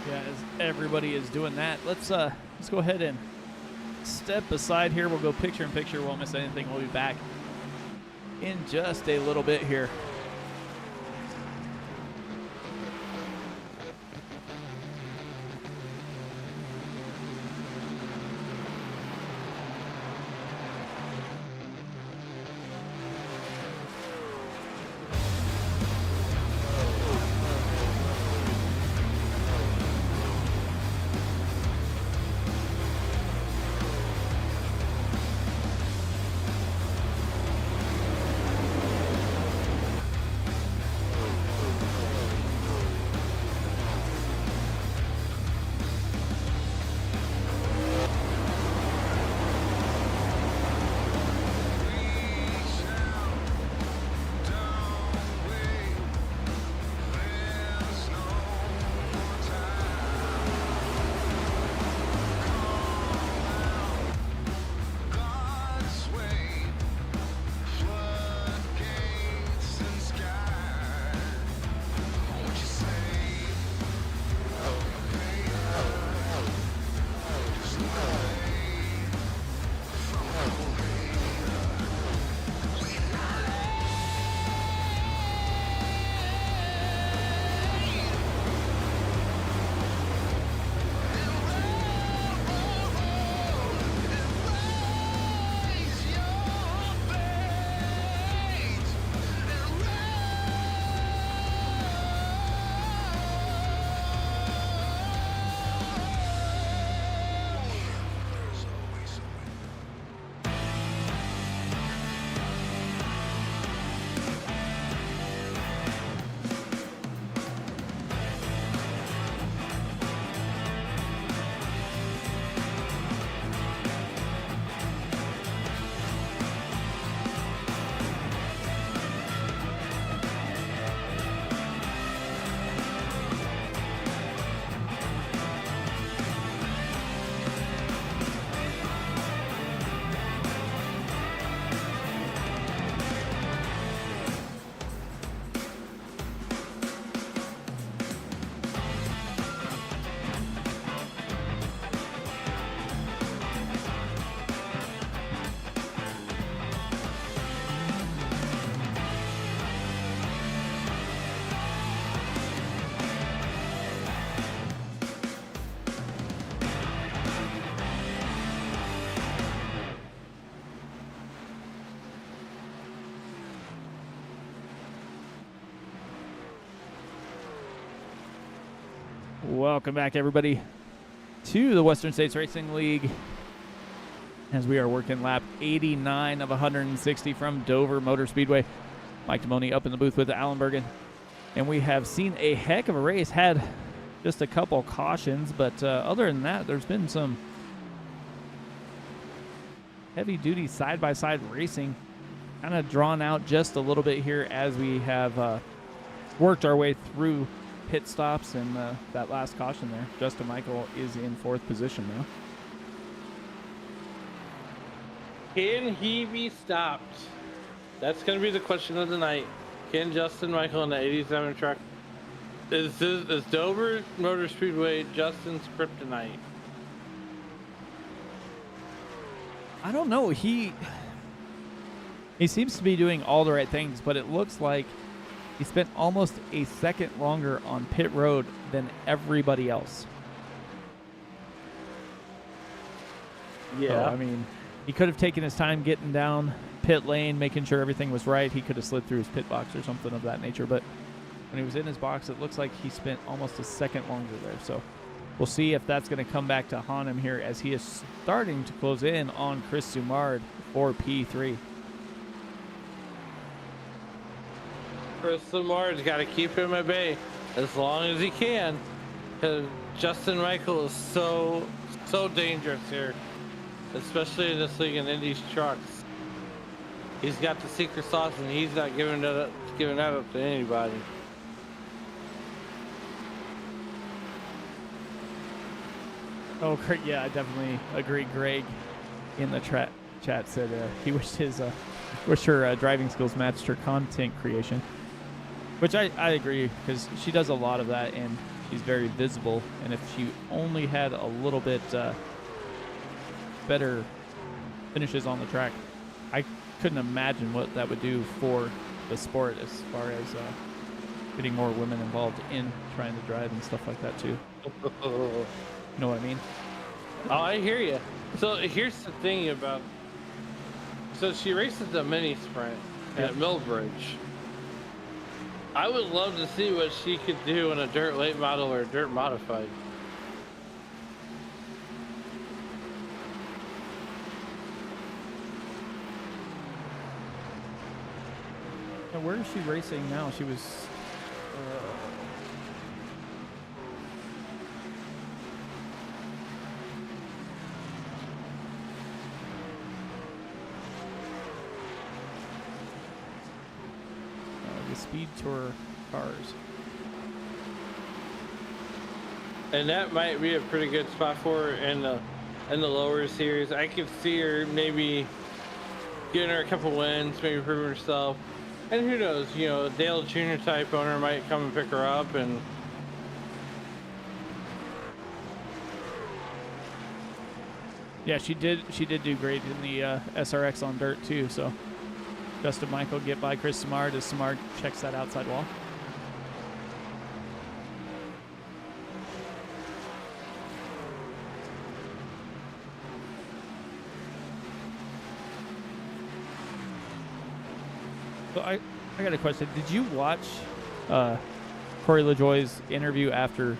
Yeah, as everybody is doing that, let's go ahead and step aside here. We'll go picture in picture. Won't miss anything. We'll be back in just a little bit here. Welcome back, everybody, to the Western States Racing League, as we are working lap 89 of 160 from Dover Motor Speedway. Mike Timoni up in the booth with Alan Bergen, and we have seen a heck of a race. Had just a couple cautions, but other than that, there's been some heavy-duty side-by-side racing, kind of drawn out just a little bit here as we have worked our way through pit stops and that last caution there. Justin Michael is in 4th position now.
Can he be stopped? That's going to be the question of the night. Can Justin Michael in the 87 truck? Is Dover Motor Speedway Justin's kryptonite?
I don't know. He seems to be doing all the right things, but it looks like he spent almost a second longer on pit road than everybody else.
Yeah.
So, I mean, he could have taken his time getting down pit lane, making sure everything was right. He could have slid through his pit box or something of that nature. But when he was in his box, it looks like he spent almost a second longer there. So we'll see if that's going to come back to haunt him here as he is starting to close in on Chris Sumard for P3.
Chris Lamar's got to keep him at bay as long as he can, because Justin Michael is so dangerous here, especially in this league in Indy's trucks. He's got the secret sauce, and he's not giving that up to anybody.
Oh, great. Yeah, I definitely agree. Greg in the chat said he wished her driving skills matched her content creation, which I agree, because she does a lot of that and she's very visible. And if she only had a little bit better finishes on the track, I couldn't imagine what that would do for the sport as far as getting more women involved in trying to drive and stuff like that too. You know what I mean?
Oh, I hear you. So here's the thing about. So she races the mini sprint at Millbridge. I would love to see what she could do in a dirt late model or dirt modified.
Now, where is she racing now? She was. The Speed Tour cars.
And that might be a pretty good spot for her in the lower series. I could see her maybe getting her a couple wins, maybe proving herself. And who knows, you know, a Dale Jr. type owner might come and pick her up. And
Yeah, she did do great in the SRX on dirt too. So Justin Michael get by Chris Sumard as Sumard checks that outside wall. So I got a question. Did you watch Corey LaJoie's interview after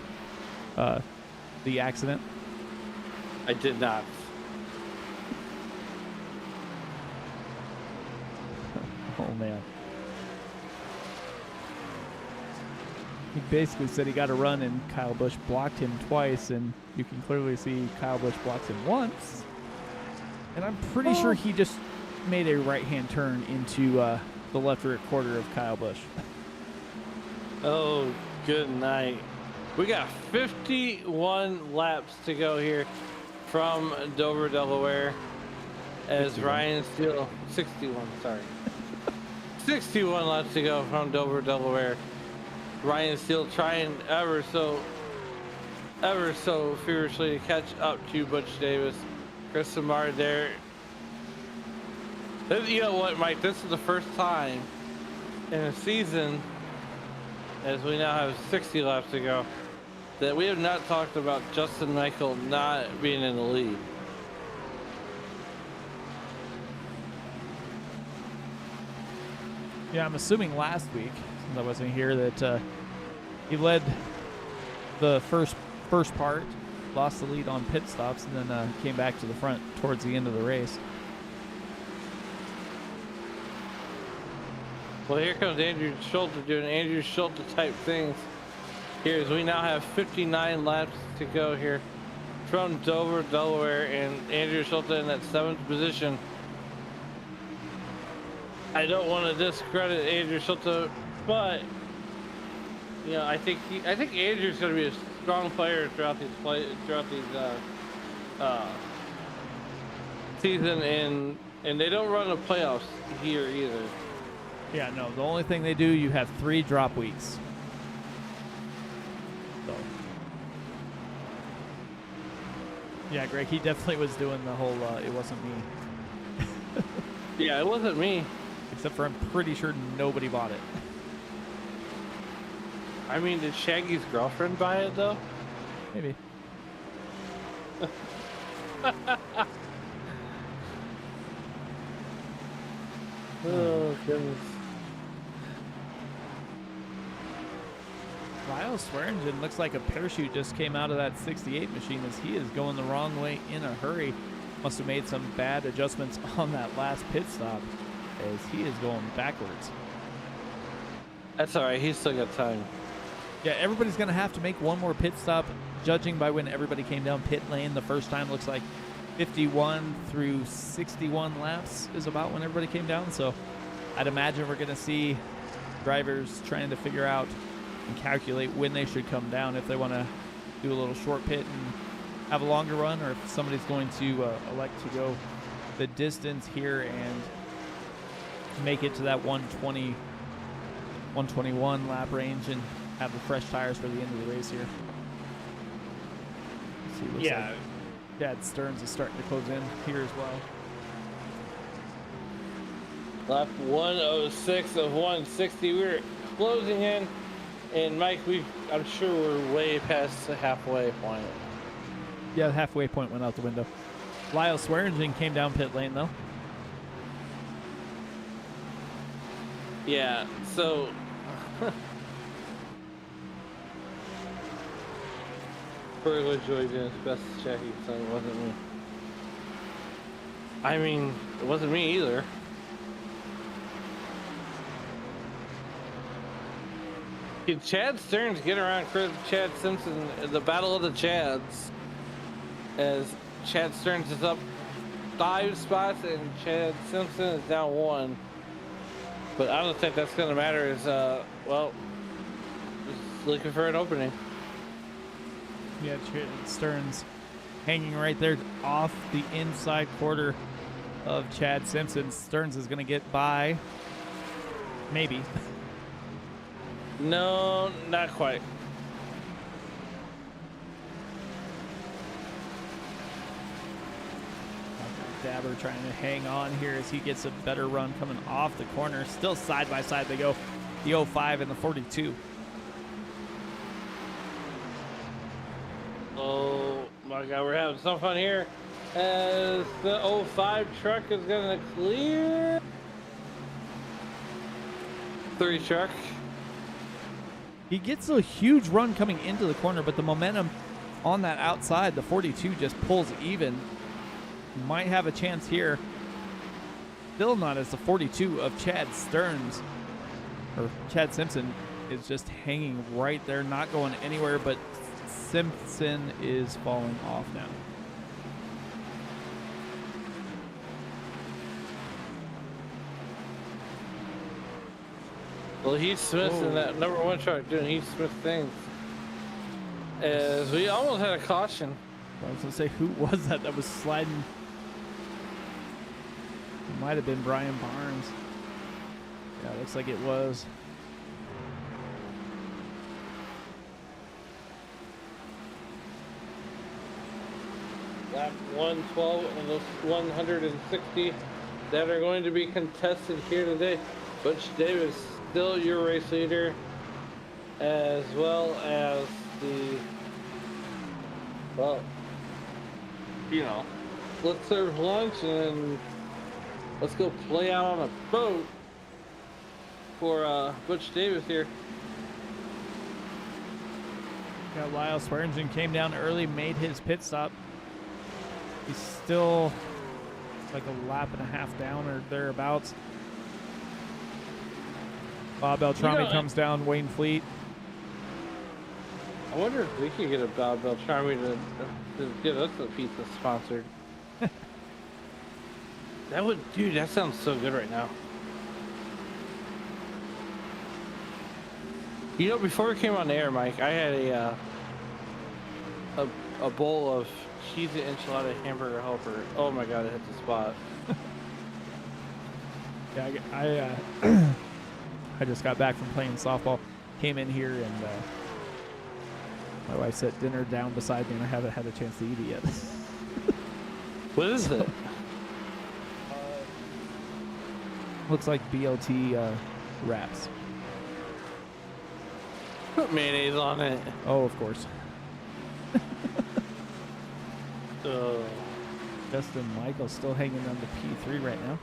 the accident?
I did not.
Oh, man. He basically said he got a run and Kyle Busch blocked him twice, and you can clearly see Kyle Busch blocked him once. And I'm pretty sure he just made a right-hand turn into the left rear quarter of Kyle Busch.
Oh, good night. We got 51 laps to go here from Dover, Delaware. As
61.
Ryan Steele, 61, sorry. 61 laps to go from Dover, Delaware. Ryan Steele trying ever so furiously to catch up to Butch Davis. Chris Sumard there. You know what, Mike? This is the first time in a season, as we now have 60 laps to go, that we have not talked about Justin Michael not being in the lead.
Yeah, I'm assuming last week, since I wasn't here, that he led the first part, lost the lead on pit stops, and then came back to the front towards the end of the race.
Well, here comes Andrew Schulte doing Andrew Schulte type things. Here, as we now have 59 laps to go here from Dover, Delaware, and Andrew Schulte in that 7th position. I don't want to discredit Andrew Schulte, but you know, I think Andrew's going to be a strong player throughout these season, and they don't run the playoffs here either.
Yeah, no. The only thing they do, you have 3 drop weeks. So, yeah, Greg, he definitely was doing the whole "it wasn't me."
Yeah, it wasn't me.
Except for I'm pretty sure nobody bought it.
I mean, did Shaggy's girlfriend buy it though?
Maybe.
Oh goodness.
Lyle Swearingen looks like a parachute just came out of that 68 machine as he is going the wrong way in a hurry. Must have made some bad adjustments on that last pit stop as he is going backwards.
That's all right. He's still got time.
Yeah, everybody's going to have to make one more pit stop, judging by when everybody came down pit lane the first time. Looks like 51 through 61 laps is about when everybody came down. So I'd imagine we're going to see drivers trying to figure out and calculate when they should come down, if they want to do a little short pit and have a longer run, or if somebody's going to elect to go the distance here and make it to that 120, 121 lap range and have the fresh tires for the end of the race here. Let's see, looks like Chad Stearns is starting to close in here as well.
Lap 106 of 160. We're closing in, and Mike, I'm sure we're way past the halfway point.
Yeah, the halfway point went out the window. Lyle Swearingen came down pit lane though.
Yeah, so Burglar Joy doing his best to check it, so it wasn't me. I mean, it wasn't me either. Did Chad Stearns get around Chad Simpson in the Battle of the Chads? As Chad Stearns is up 5 spots and Chad Simpson is down 1. But I don't think that's going to matter. Is well, just looking for an opening.
Yeah, Stearns hanging right there off the inside quarter of Chad Simpson. Stearns is going to get by. Maybe.
No, not quite.
Dabber trying to hang on here as he gets a better run coming off the corner. Still side by side they go, the 05 and the 42.
Oh my God, we're having some fun here as the 05 truck is going to clear. 3 truck.
He gets a huge run coming into the corner, but the momentum on that outside, the 42 just pulls even. Might have a chance here. Still not, as the 42 of Chad Stearns, or Chad Simpson, is just hanging right there, not going anywhere, but Simpson is falling off now.
Well, Heath Smith in that #1 truck doing Heath Smith things. As we almost had a caution.
I was going to say, who was that was sliding? It might have been Brian Barnes. Yeah, it looks like it was.
Lap 112 and those 160 that are going to be contested here today. Butch Davis, still your race leader, as well as the, well, you know, let's serve lunch and let's go play out on a boat for Butch Davis here.
Lyle Swearingen came down early, made his pit stop. He's still like a lap and a half down or thereabouts. Bob Beltrami comes down, Wayne Fleet.
I wonder if we could get a Bob Beltrami to get us a pizza sponsored. That would, dude, that sounds so good right now. You know, before we came on the air, Mike, I had a bowl of cheesy enchilada hamburger helper. Oh my god, it hit the spot.
Yeah, I just got back from playing softball. Came in here and my wife set dinner down beside me, and I haven't had a chance to eat it yet.
What is it?
Looks like BLT wraps.
Put mayonnaise on it.
Oh, of course. Justin Michael still hanging on to P3 right now.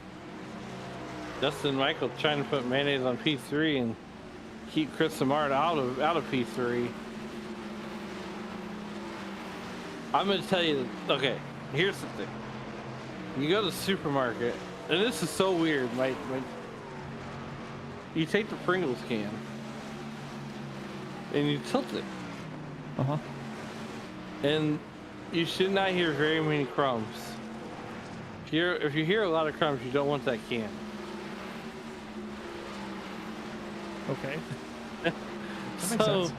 Justin Michael trying to put mayonnaise on P3 and keep Chris Samard out of P3. I'm gonna tell you. Okay, here's the thing. You go to the supermarket, and this is so weird. You take the Pringles can and you tilt it. And you should not hear very many crumbs. If you hear a lot of crumbs, you don't want that can.
Okay. That makes sense.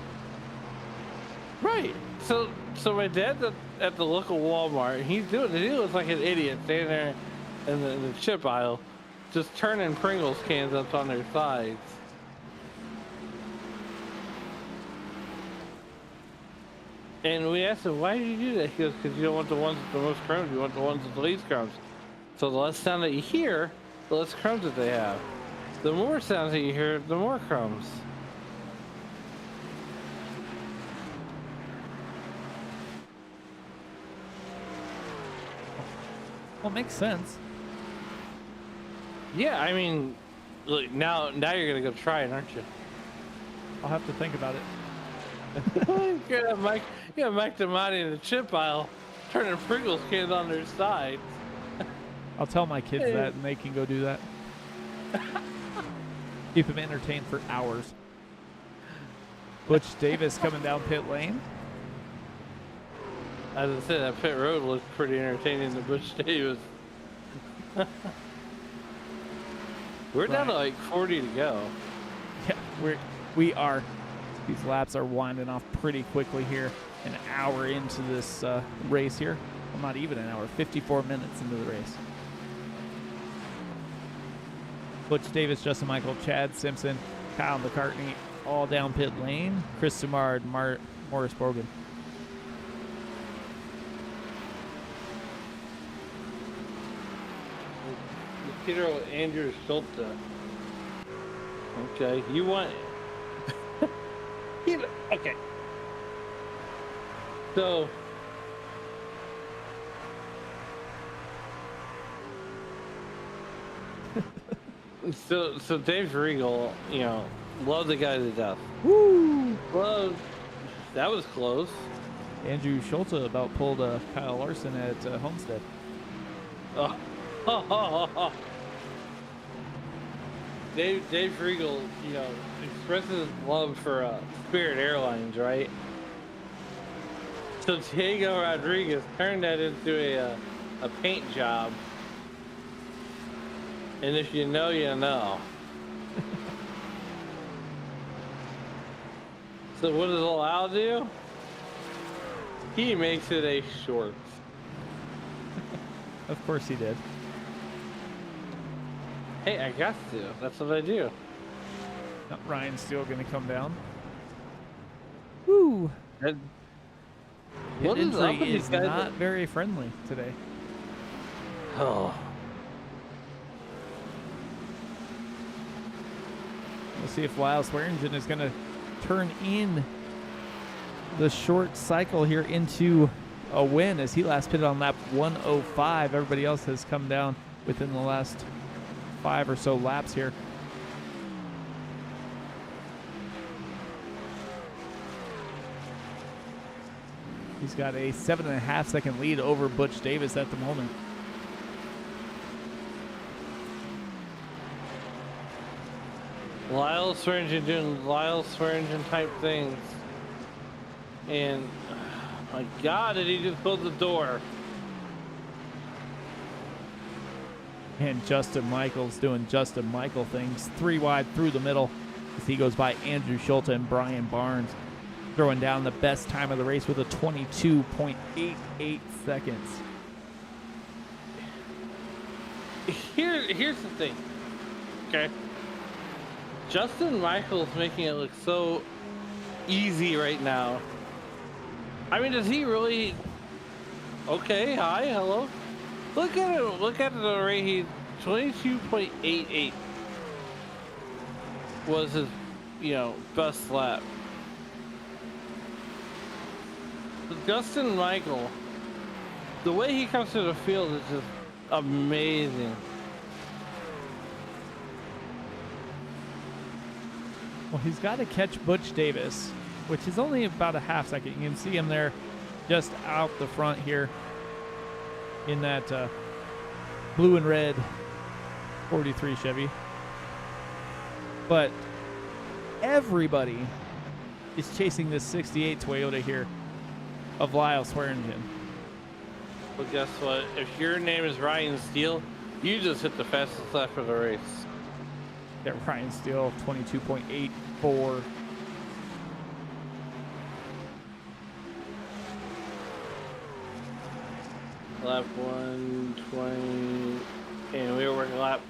Right. So my dad's at the local Walmart. He looks like an idiot standing there in the chip aisle, just turning Pringles cans up on their sides. And we asked him, why do you do that? He goes, because you don't want the ones with the most crumbs. You want the ones with the least crumbs. So the less sound that you hear, the less crumbs that they have. The more sounds that you hear, the more crumbs.
Well, makes sense.
Yeah, I mean, look, now you're gonna go try it, aren't you?
I'll have to think about it.
You got Mike DeMotti in the chip aisle, turning Pringles cans on their sides.
I'll tell my kids that, and they can go do that. Keep them entertained for hours. Butch Davis coming down pit lane.
As I said, that pit road looked pretty entertaining to Butch Davis. We're down to like 40 to go.
Yeah, we are. These laps are winding off pretty quickly here. An hour into this race here. Well, not even an hour. 54 minutes into the race. Butch Davis, Justin Michael, Chad Simpson, Kyle McCartney, all down pit lane. Chris Samard, Morris Bogan.
Peter Andrew Schulte. Okay, you want... Okay. So... So Dave Regal, you know, love the guy to death.
Woo!
Love. That was close.
Andrew Schulte about pulled Kyle Larson at Homestead.
Oh. Dave Regal, you know, expresses love for Spirit Airlines, right? So Diego Rodriguez turned that into a paint job. And if you know, you know. So what does old Al do? He makes it a short.
Of course he did.
Hey, I got to. That's what I do.
Now, Ryan's still going to come down. Woo!
What is up with
is
these guys
not very friendly today.
Oh.
We'll see if Lyle Swearingen is going to turn in the short cycle here into a win, as he last pitted on lap 105. Everybody else has come down within the last 5 or so laps here. He's got a 7.5-second lead over Butch Davis at the moment.
Lyle Swearingen doing Lyle Swearingen type things. And my God, did he just close the door?
And Justin Michaels doing Justin Michael things. 3 wide through the middle as he goes by Andrew Schulte and Brian Barnes. Throwing down the best time of the race with a 22.88 seconds.
Here's the thing. Okay. Justin Michaels making it look so easy right now. I mean, does he really? Okay, hi, hello. Look at it. Look at the rate. He 22.88 was his, best lap. But Justin Michael, the way he comes to the field is just amazing.
Well, he's got to catch Butch Davis, which is only about a half second. You can see him there just out the front here in that blue and red 43 Chevy. But everybody is chasing this 68 Toyota here of Lyle Swearingen.
Well, guess what? If your name is Ryan Steele, you just hit the fastest lap of the race.
Got Ryan Steele, 22.84.
Lap 120, and we were working lap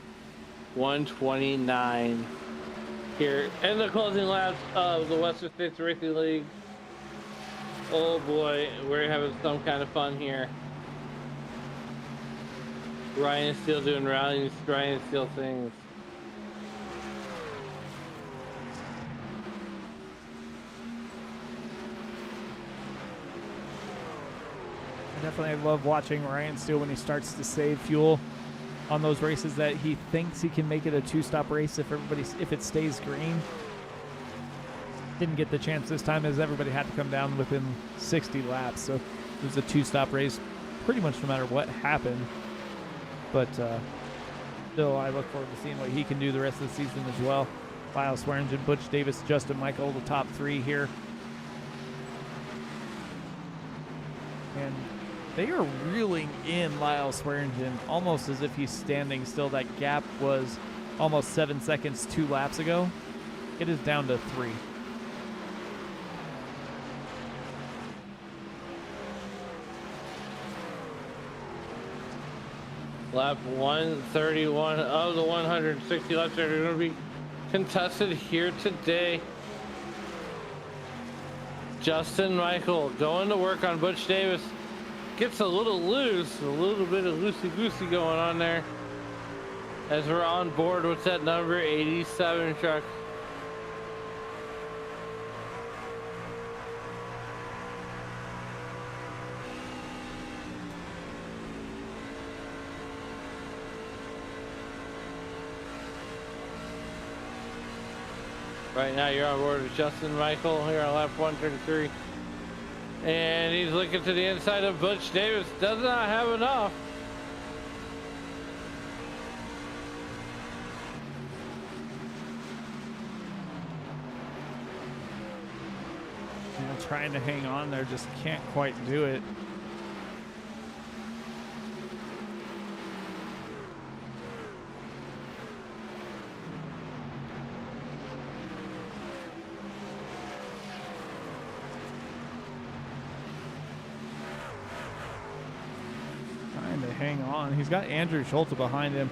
129 here in the closing laps of the Western States Racing League. Oh boy, we're having some kind of fun here. Ryan Steele doing Ryan Steele things.
I definitely love watching Ryan Steele when he starts to save fuel on those races that he thinks he can make it a 2-stop race if it stays green. Didn't get the chance this time as everybody had to come down within 60 laps, so it was a 2-stop race pretty much no matter what happened. But still, I look forward to seeing what he can do the rest of the season as well. Lyle Swearingen, Butch Davis, Justin Michael, the top 3 here. And they are reeling in Lyle Swearingen almost as if he's standing still. That gap was almost 7 seconds 2 laps ago. It is down to 3.
Lap 131 of the 160 laps that are going to be contested here today. Justin Michael going to work on Butch Davis. Gets a little loose, a little bit of loosey-goosey going on there. As we're on board with that number 87 truck. Right now you're on board with Justin Michael here on lap 133. And he's looking to the inside of Butch Davis. Does not have enough.
Trying to hang on there, just can't quite do it. Trying to hang on. He's got Andrew Schulte behind him.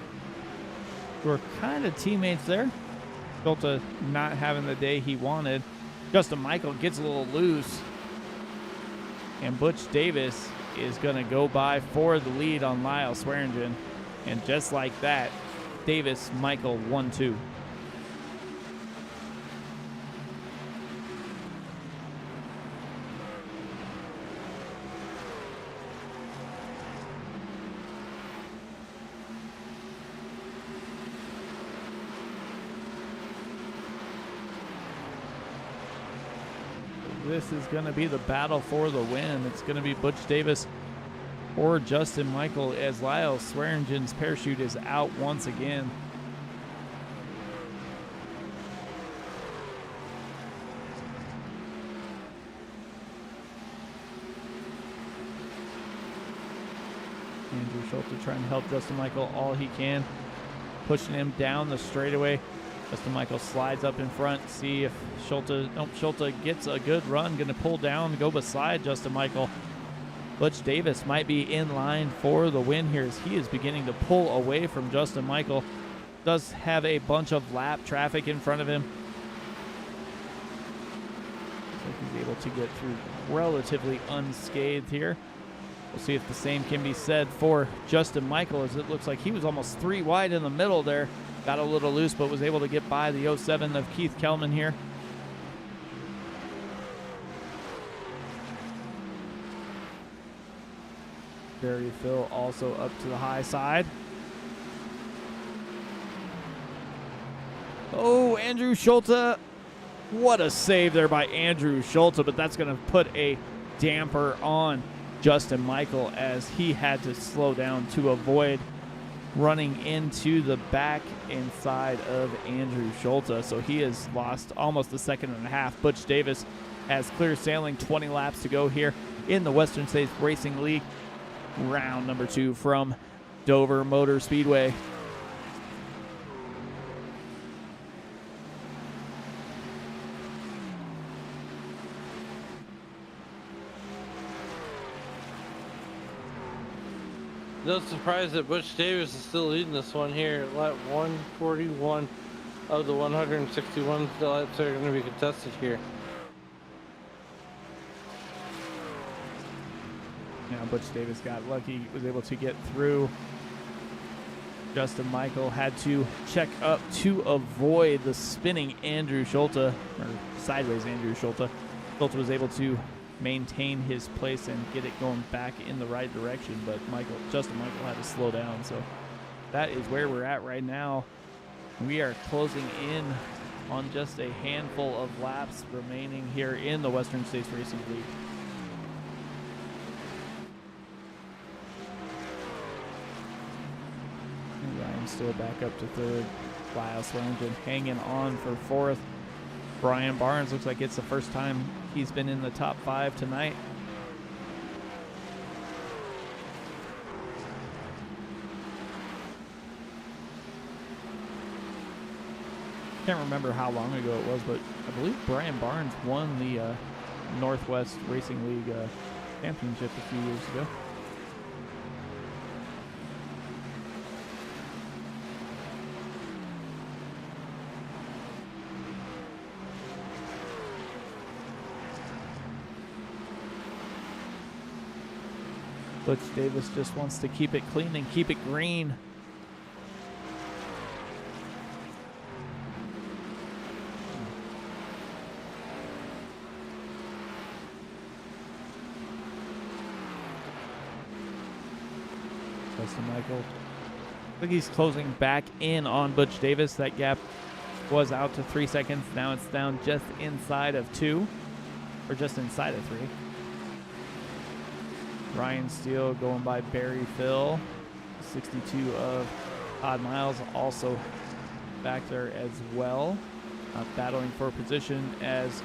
We're kind of teammates there. Schulte not having the day he wanted. Justin Michael gets a little loose. And Butch Davis is going to go by for the lead on Lyle Swearingen. And just like that, Davis, Michael, 1-2. this is going to be the battle for the win. It's going to be Butch Davis or Justin Michael, as Lyle Swearingen's parachute is out once again. Andrew Schulte trying to help Justin Michael all he can, pushing him down the straightaway. Justin Michael slides up in front, see if Schulte gets a good run, going to pull down, go beside Justin Michael. Butch Davis might be in line for the win here as he is beginning to pull away from Justin Michael. Does have a bunch of lap traffic in front of him. So he's able to get through relatively unscathed here. We'll see if the same can be said for Justin Michael, as it looks like he was almost 3 wide in the middle there. Got a little loose, but was able to get by the 07 of Keith Kelman here. Barry Phil also up to the high side. Oh, Andrew Schulte. What a save there by Andrew Schulte, but that's going to put a damper on Justin Michael as he had to slow down to avoid running into the back inside of Andrew Schulte. So he has lost almost a second and a half. Butch Davis has clear sailing, 20 laps to go here in the Western States Racing League. Round number 2 from Dover Motor Speedway.
No surprise that Butch Davis is still leading this one here at lap 141 of the 161 laps that are going to be contested here.
Now Butch Davis got lucky, was able to get through. Justin Michael had to check up to avoid the spinning Andrew Schulte, or sideways Andrew Schulte. Schulte was able to maintain his place and get it going back in the right direction, but Justin Michael had to slow down. So that is where we're at right now. We are closing in on just a handful of laps remaining here in the Western States Racing League. Ryan still back up to third. Lyle Swearingen hanging on for fourth. Brian Barnes looks like it's the first time he's been in the top 5 tonight. Can't remember how long ago it was, but I believe Brian Barnes won the Northwest Racing League championship a few years ago. Butch Davis just wants to keep it clean and keep it green. Justin Michael, I think he's closing back in on Butch Davis. That gap was out to 3 seconds. Now it's down just inside of 2, or just inside of 3. Ryan Steele going by Barry Phil. 62 of Todd Miles also back there as well. Battling for position as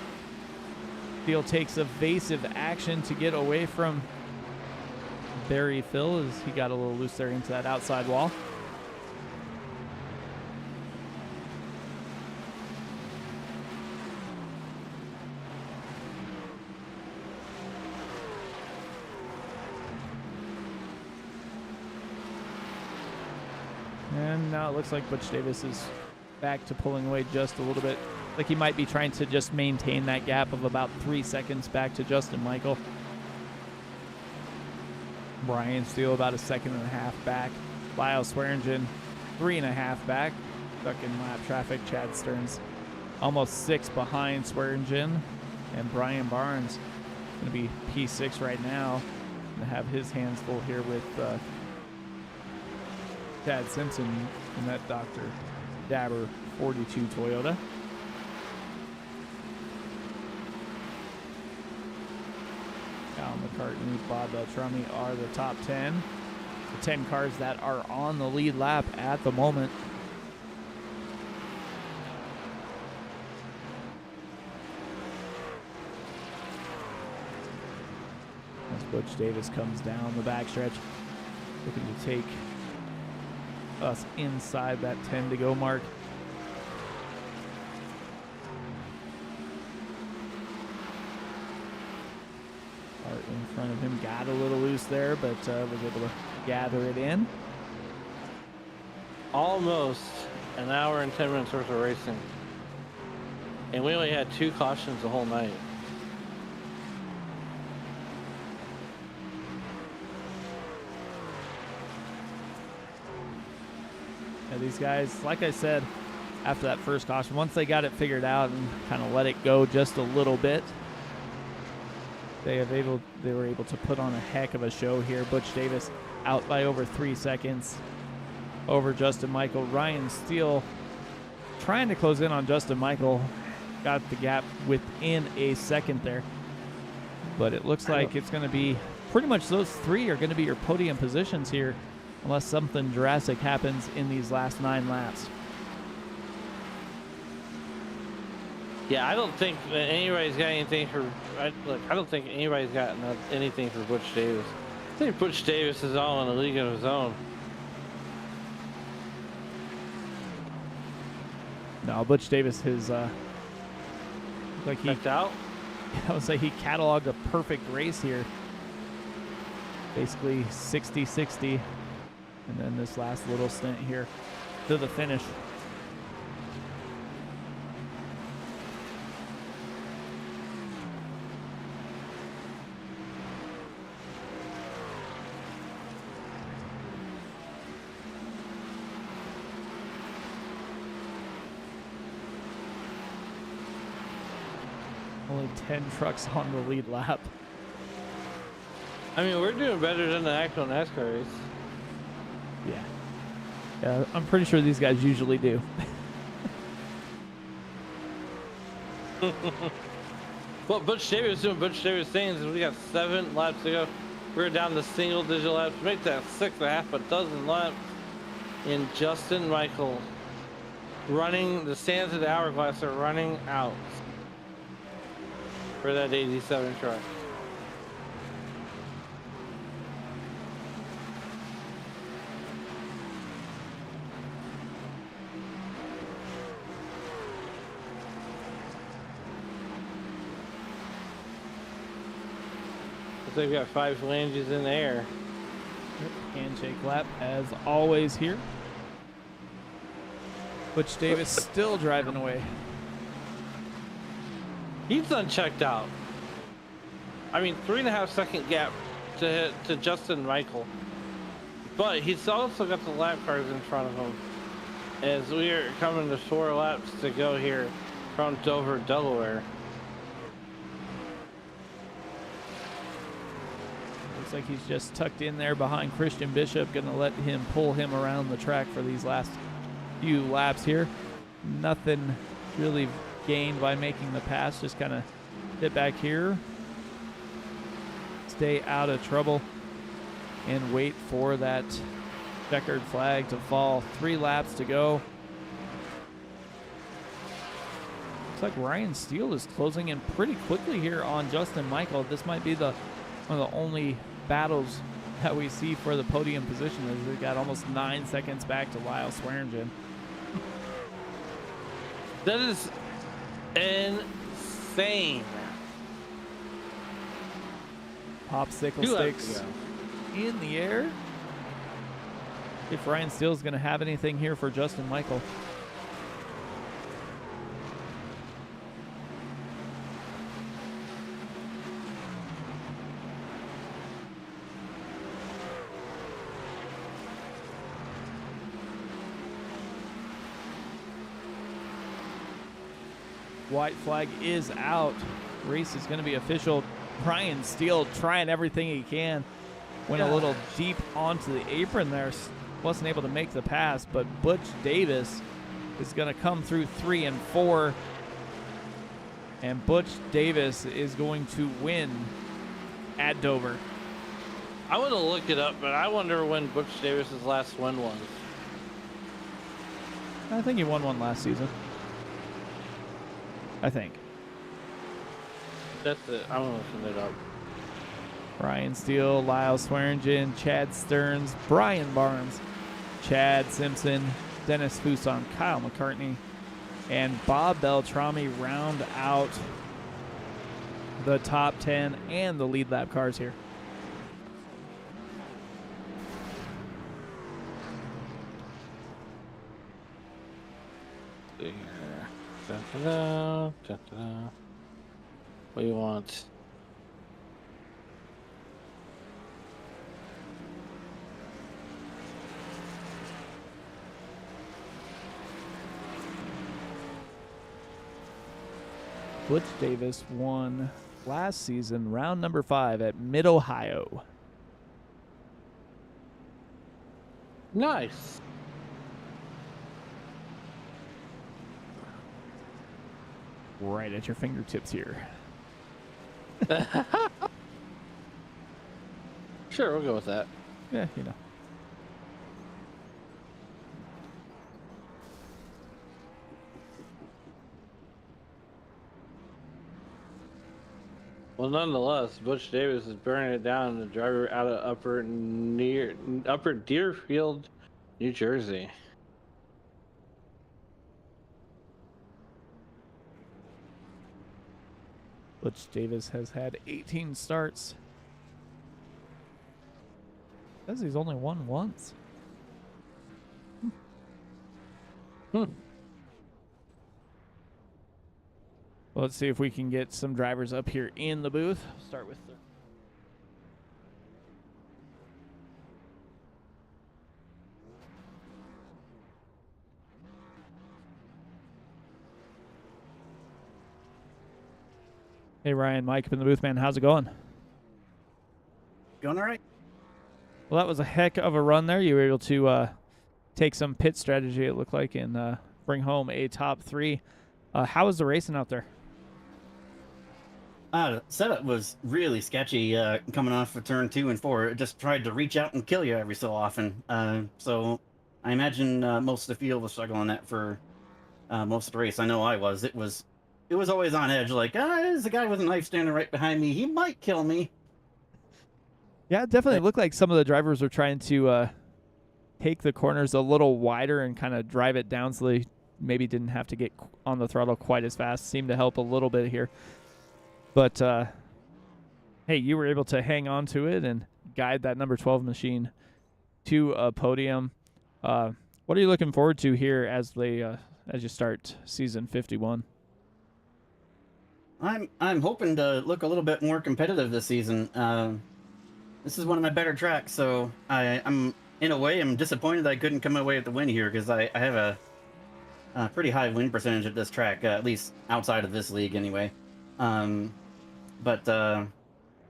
Steele takes evasive action to get away from Barry Phil as he got a little loose there into that outside wall. And now it looks like Butch Davis is back to pulling away just a little bit. Like he might be trying to just maintain that gap of about 3 seconds back to Justin Michael. Brian Steele about 1.5 seconds back. Lyle Swearingen 3.5 back. Stuck in lap traffic. Chad Stearns almost 6 behind Swearingen. And Brian Barnes going to be P6 right now. Going to have his hands full here with Chad Simpson in that Dr. Dabber 42 Toyota. Kyle McCartney, Bob Beltrami are the top 10. The 10 cars that are on the lead lap at the moment. As Butch Davis comes down the backstretch, looking to take us inside that 10 to go mark. Art in front of him got a little loose there, but was able to gather it in.
Almost an hour and 10 minutes worth of racing. And we only had 2 cautions the whole night.
Yeah, these guys, like I said, after that first caution, once they got it figured out and kind of let it go just a little bit, they were able to put on a heck of a show here. Butch Davis out by over 3 seconds over Justin Michael. Ryan Steele trying to close in on Justin Michael, got the gap within a second there. But it looks like it's going to be pretty much those 3 are going to be your podium positions here, unless something drastic happens in these last 9 laps.
Yeah, I don't think that anybody's got anything for. I don't think anybody's got anything for Butch Davis. I think Butch Davis is all in a league of his own.
No, Butch Davis is like he
Checked out.
I would say he cataloged a perfect race here. Basically 60-60, and then this last little stint here to the finish. Only 10 trucks on the lead lap.
I mean, we're doing better than the actual NASCAR race.
Yeah, I'm pretty sure these guys usually do.
What Butch Davis is doing, Butch Davis things, is we got 7 laps to go. We're down to single-digit laps. Make that 6.5 a dozen laps. And Justin Michael running, the sands of the hourglass are running out for that 87 truck. They've got 5 flanges in the air.
Handshake lap as always here. Butch Davis still driving away.
He's unchecked out. I mean, 3.5 second gap to Justin Michael. But he's also got the lap cars in front of him as we are coming to 4 laps to go here from Dover, Delaware.
Looks like he's just tucked in there behind Christian Bishop, gonna let him pull him around the track for these last few laps here. Nothing really gained by making the pass, just kind of hit back here, stay out of trouble, and wait for that checkered flag to fall. 3 laps to go. Looks like Ryan Steele is closing in pretty quickly here on Justin Michael. This might be one of the only battles that we see for the podium position, as they got almost 9 seconds back to Lyle Swearingen.
That is insane.
Popsicle sticks in the air. If Ryan Steele's going to have anything here for Justin Michael. White flag is out. Race is going to be official. Ryan Steele trying everything he can. Went a little deep onto the apron there. Wasn't able to make the pass, but Butch Davis is going to come through 3 and 4. And Butch Davis is going to win at Dover.
I want to look it up, but I wonder when Butch Davis's last win was.
I think he won one last season. I think.
That's it. I'm looking it up.
Ryan Steele, Lyle Swearingen, Chad Stearns, Brian Barnes, Chad Simpson, Dennis Fuson, Kyle McCartney, and Bob Beltrami round out the top 10 and the lead lap cars here.
See here. Da-da-da, da-da-da. What do you want?
Butch Davis won last season, round number 5 at Mid-Ohio.
Nice.
Right at your fingertips here.
Sure, we'll go with that.
Yeah, you know.
Well, nonetheless, Butch Davis is burning it down. The driver out of Upper Deerfield, New Jersey.
Butch Davis has had 18 starts. Says he's only won once.
Hmm.
Well, let's see if we can get some drivers up here in the booth. Start with the Hey Ryan, Mike up in the booth, man. How's it going?
Going all right.
Well, that was a heck of a run there. You were able to take some pit strategy, it looked like, and bring home a top 3. How was the racing out there?
Setup was really sketchy coming off of turn 2 and 4. It just tried to reach out and kill you every so often. So I imagine most of the field was struggling that for most of the race. I know I was. It was always on edge, like, there's a guy with a knife standing right behind me. He might kill me.
Yeah, it definitely looked like some of the drivers were trying to take the corners a little wider and kind of drive it down so they maybe didn't have to get on the throttle quite as fast. Seemed to help a little bit here. But, hey, you were able to hang on to it and guide that number 12 machine to a podium. What are you looking forward to here as you start season 51?
I'm hoping to look a little bit more competitive this season. This is one of my better tracks, so I'm in a way I'm disappointed that I couldn't come away with the win here because I have a pretty high win percentage at this track, at least outside of this league anyway. But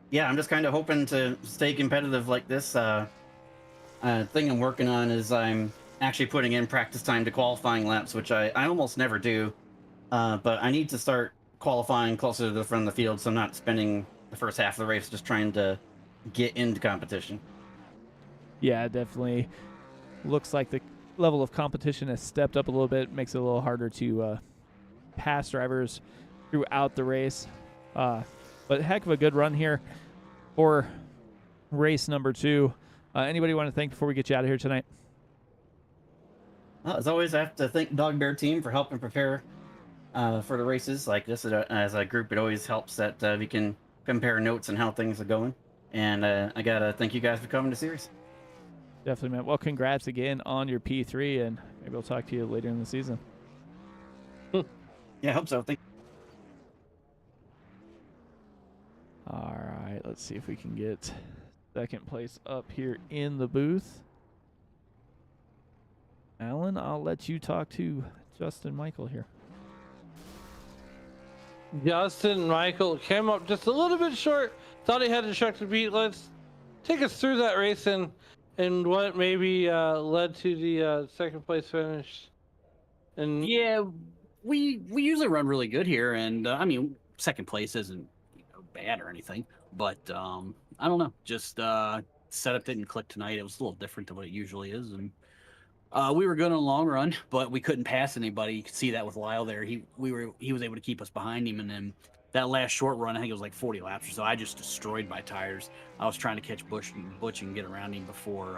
yeah, I'm just kind of hoping to stay competitive like this. Thing I'm working on is I'm actually putting in practice time to qualifying laps, which I almost never do. But I need to start qualifying closer to the front of the field, so I'm not spending the first half of the race just trying to get into competition.
Yeah, definitely looks like the level of competition has stepped up a little bit. Makes it a little harder to pass drivers throughout the race. But heck of a good run here for race number 2. Anybody want to thank before we get you out of here tonight?
Well, as always, I have to thank Dog Bear Team for helping prepare for the races like this. As a group, it always helps that we can compare notes and how things are going. And I gotta thank you guys for coming to series.
Definitely, man. Well, congrats again on your P3, and maybe we'll talk to you later in the season.
Yeah, I hope so.
All right, let's see if we can get second place up here in the booth. Alan, I'll let you talk to Justin Michael here.
Justin Michael came up just a little bit short. Thought he had a truck to beat. Let's take us through that race and what maybe led to the second place finish. And
yeah, we usually run really good here, and I mean, second place isn't bad or anything. But I don't know. Just setup didn't click tonight. It was a little different than what it usually is, and we were good on a long run, but we couldn't pass anybody. You could see that with Lyle there. He was able to keep us behind him, and then that last short run, I think it was like 40 laps or so. I just destroyed my tires. I was trying to catch Butch and get around him before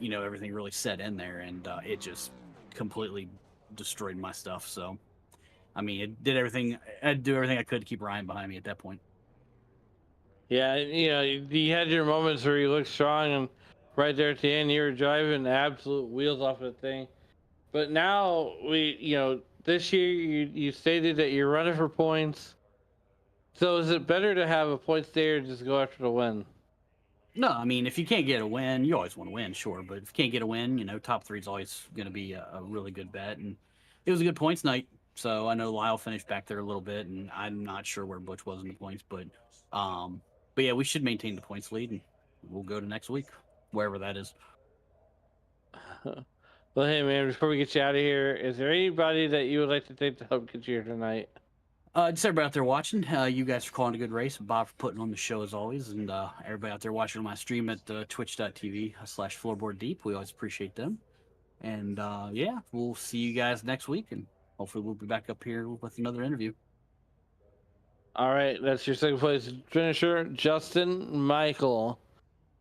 everything really set in there, and it just completely destroyed my stuff. So, I mean, it did everything. I'd do everything I could to keep Ryan behind me at that point.
Yeah, you had your moments where you looked strong, and right there at the end, you were driving absolute wheels off the thing. But now this year you stated that you're running for points. So is it better to have a points day or just go after the win?
No, I mean, if you can't get a win, you always want to win, sure. But if you can't get a win, top three is always going to be a really good bet. And it was a good points night. So I know Lyle finished back there a little bit, and I'm not sure where Butch was in the points, but yeah, we should maintain the points lead, and we'll go to next week, wherever that is.
Well, hey man, before we get you out of here, is there anybody that you would like to thank to help get you here tonight?
Just everybody out there watching, you guys for calling a good race, Bob for putting on the show as always, and everybody out there watching my stream at twitch.tv/floorboarddeep. We always appreciate them. And yeah, we'll see you guys next week, and hopefully we'll be back up here with another interview.
All right, that's your second place finisher, Justin Michael.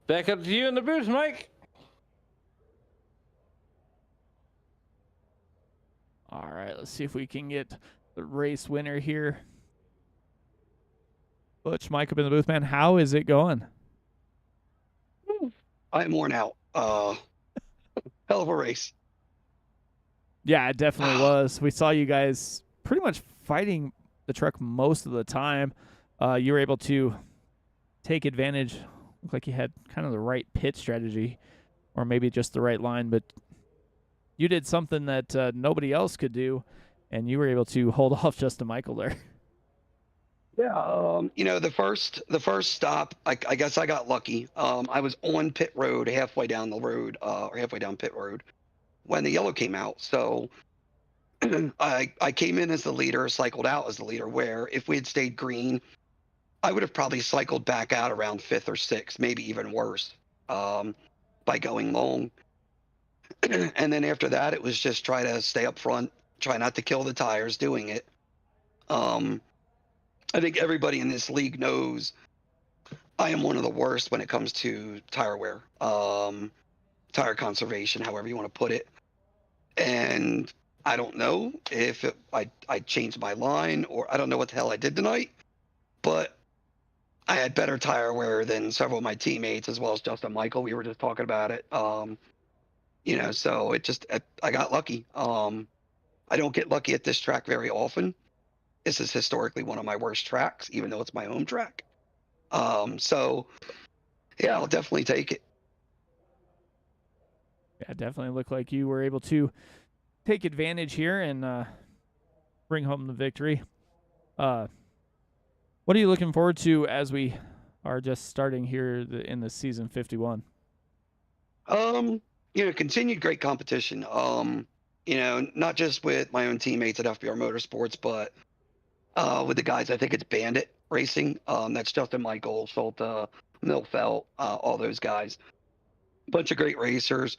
Back up to you in the booth, Mike.
All right, let's see if we can get the race winner here. Butch, Mike up in the booth, man. How is it going?
I'm worn out. Hell of a race.
Yeah, it definitely was. We saw you guys pretty much fighting the truck most of the time. You were able to take advantage. Looked like you had kind of the right pit strategy, or maybe just the right line, but you did something that nobody else could do, and you were able to hold off Justin Michael there.
Yeah, the first stop, I guess I got lucky. I was on pit road halfway down the road, or halfway down pit road, when the yellow came out. So I came in as the leader, cycled out as the leader. Where if we had stayed green, I would have probably cycled back out around 5th or 6th, maybe even worse, by going long. And then after that, it was just try to stay up front, try not to kill the tires doing it. I think everybody in this league knows I am one of the worst when it comes to tire wear, tire conservation, however you want to put it. And I don't know if I changed my line, or I don't know what the hell I did tonight, but I had better tire wear than several of my teammates, as well as Justin Michael. We were just talking about it. So I got lucky. I don't get lucky at this track very often. This is historically one of my worst tracks, even though it's my home track. So yeah, I'll definitely take it.
Yeah, definitely looked like you were able to take advantage here and bring home the victory. What are you looking forward to as we are just starting here in the season 51?
Continued great competition. Not just with my own teammates at FBR Motorsports, but with the guys. I think it's Bandit Racing. That's Justin Michael, Salta, Milfelt, all those guys. Bunch of great racers.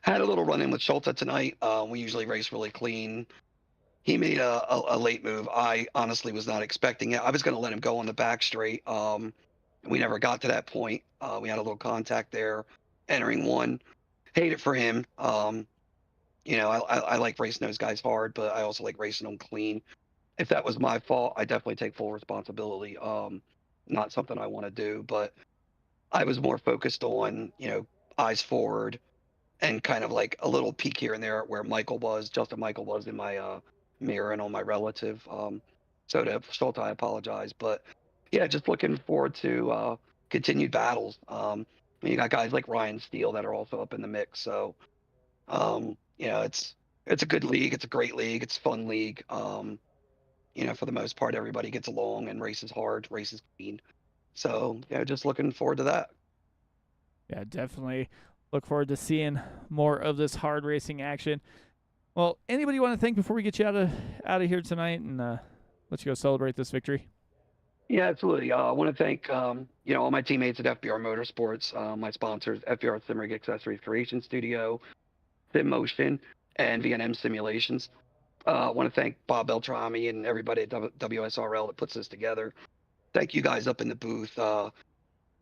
Had a little run-in with Schulta tonight. We usually race really clean. He made a late move. I honestly was not expecting it. I was going to let him go on the back straight. We never got to that point. We had a little contact there entering one. Hate it for him. I like racing those guys hard, but I also like racing them clean. If that was my fault, I definitely take full responsibility. Not something I want to do, but I was more focused on, eyes forward and kind of like a little peek here and there where Justin Michael was in my mirror and on my relative. So to Schulta, I apologize. But yeah, just looking forward to continued battles. You got guys like Ryan Steele that are also up in the mix. So, it's a good league. It's a great league. It's a fun league. For the most part, everybody gets along and races hard, races clean. So, just looking forward to that.
Yeah, definitely look forward to seeing more of this hard racing action. Well, anybody you want to thank before we get you out of here tonight and let you go celebrate this victory?
Yeah, absolutely. I want to thank all my teammates at FBR Motorsports, my sponsors, FBR Sim Rig Accessories Creation Studio, Sim Motion, and V&M Simulations. I want to thank Bob Beltrami and everybody at WSRL that puts this together. Thank you guys up in the booth.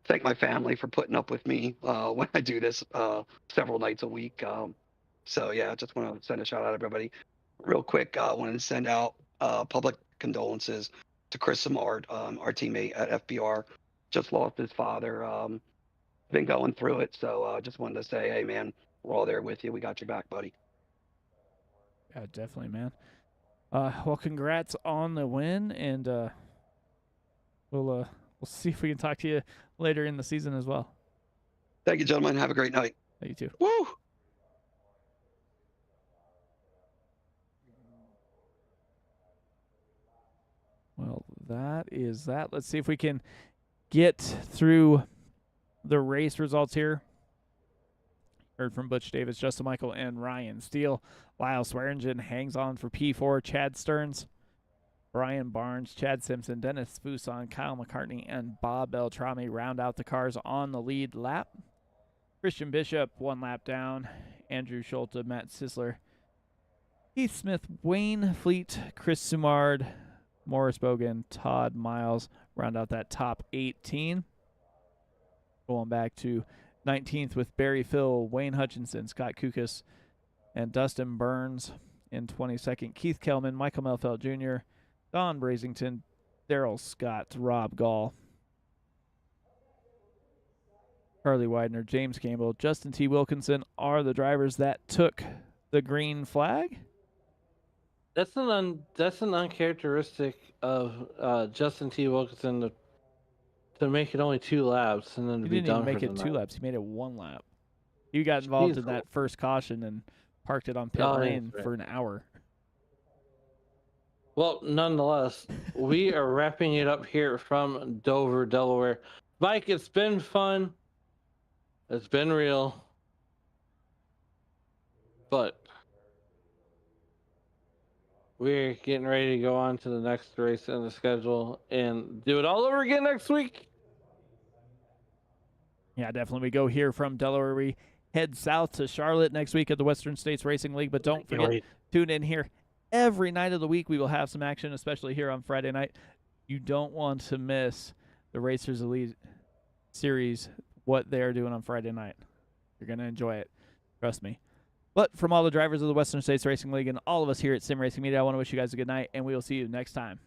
Thank my family for putting up with me when I do this several nights a week. So yeah, I just want to send a shout out to everybody. Real quick, I wanted to send out public condolences to Chris Samard, our teammate at FBR. Just lost his father. Been going through it, so just wanted to say, hey man, we're all there with you. We got your back, buddy.
Yeah, definitely, man. Well, congrats on the win, and we'll see if we can talk to you later in the season as well.
Thank you, gentlemen. Have a great night.
You too.
Woo!
Well, that is that. Let's see if we can get through the race results here. Heard from Butch Davis, Justin Michael, and Ryan Steele. Lyle Swearingen hangs on for P4. Chad Stearns, Brian Barnes, Chad Simpson, Dennis Fuson, Kyle McCartney, and Bob Beltrami round out the cars on the lead lap. Christian Bishop, 1 lap down. Andrew Schulte, Matt Sisler, Heath Smith, Wayne Fleet, Chris Sumard, Morris Bogan, Todd Miles round out that top 18. Going back to 19th with Barry Phil, Wayne Hutchinson, Scott Kukas, and Dustin Burns. In 22nd, Keith Kelman, Michael Melfeld Jr., Don Brazington, Daryl Scott, Rob Gall, Carly Widener, James Campbell, Justin T. Wilkinson are the drivers that took the green flag.
That's an uncharacteristic of Justin T. Wilkinson to make it only 2 laps and then to
He
be
didn't
done
even make
for
it
the
2
night.
laps. He made it 1 lap. He got involved in
Jeez.
that first caution and parked it on pit
Oh,
lane
that's right.
for an hour.
Well, nonetheless, we are wrapping it up here from Dover, Delaware. Mike, it's been fun. It's been real. But we're getting ready to go on to the next race in the schedule and do it all over again next week.
Yeah, definitely. We go here from Delaware. We head south to Charlotte next week at the Western States Racing League. But don't forget, tune in here every night of the week. We will have some action, especially here on Friday night. You don't want to miss the Racers Elite Series, what they're doing on Friday night. You're going to enjoy it. Trust me. But from all the drivers of the Western States Racing League and all of us here at Sim Racing Media, I want to wish you guys a good night, and we will see you next time.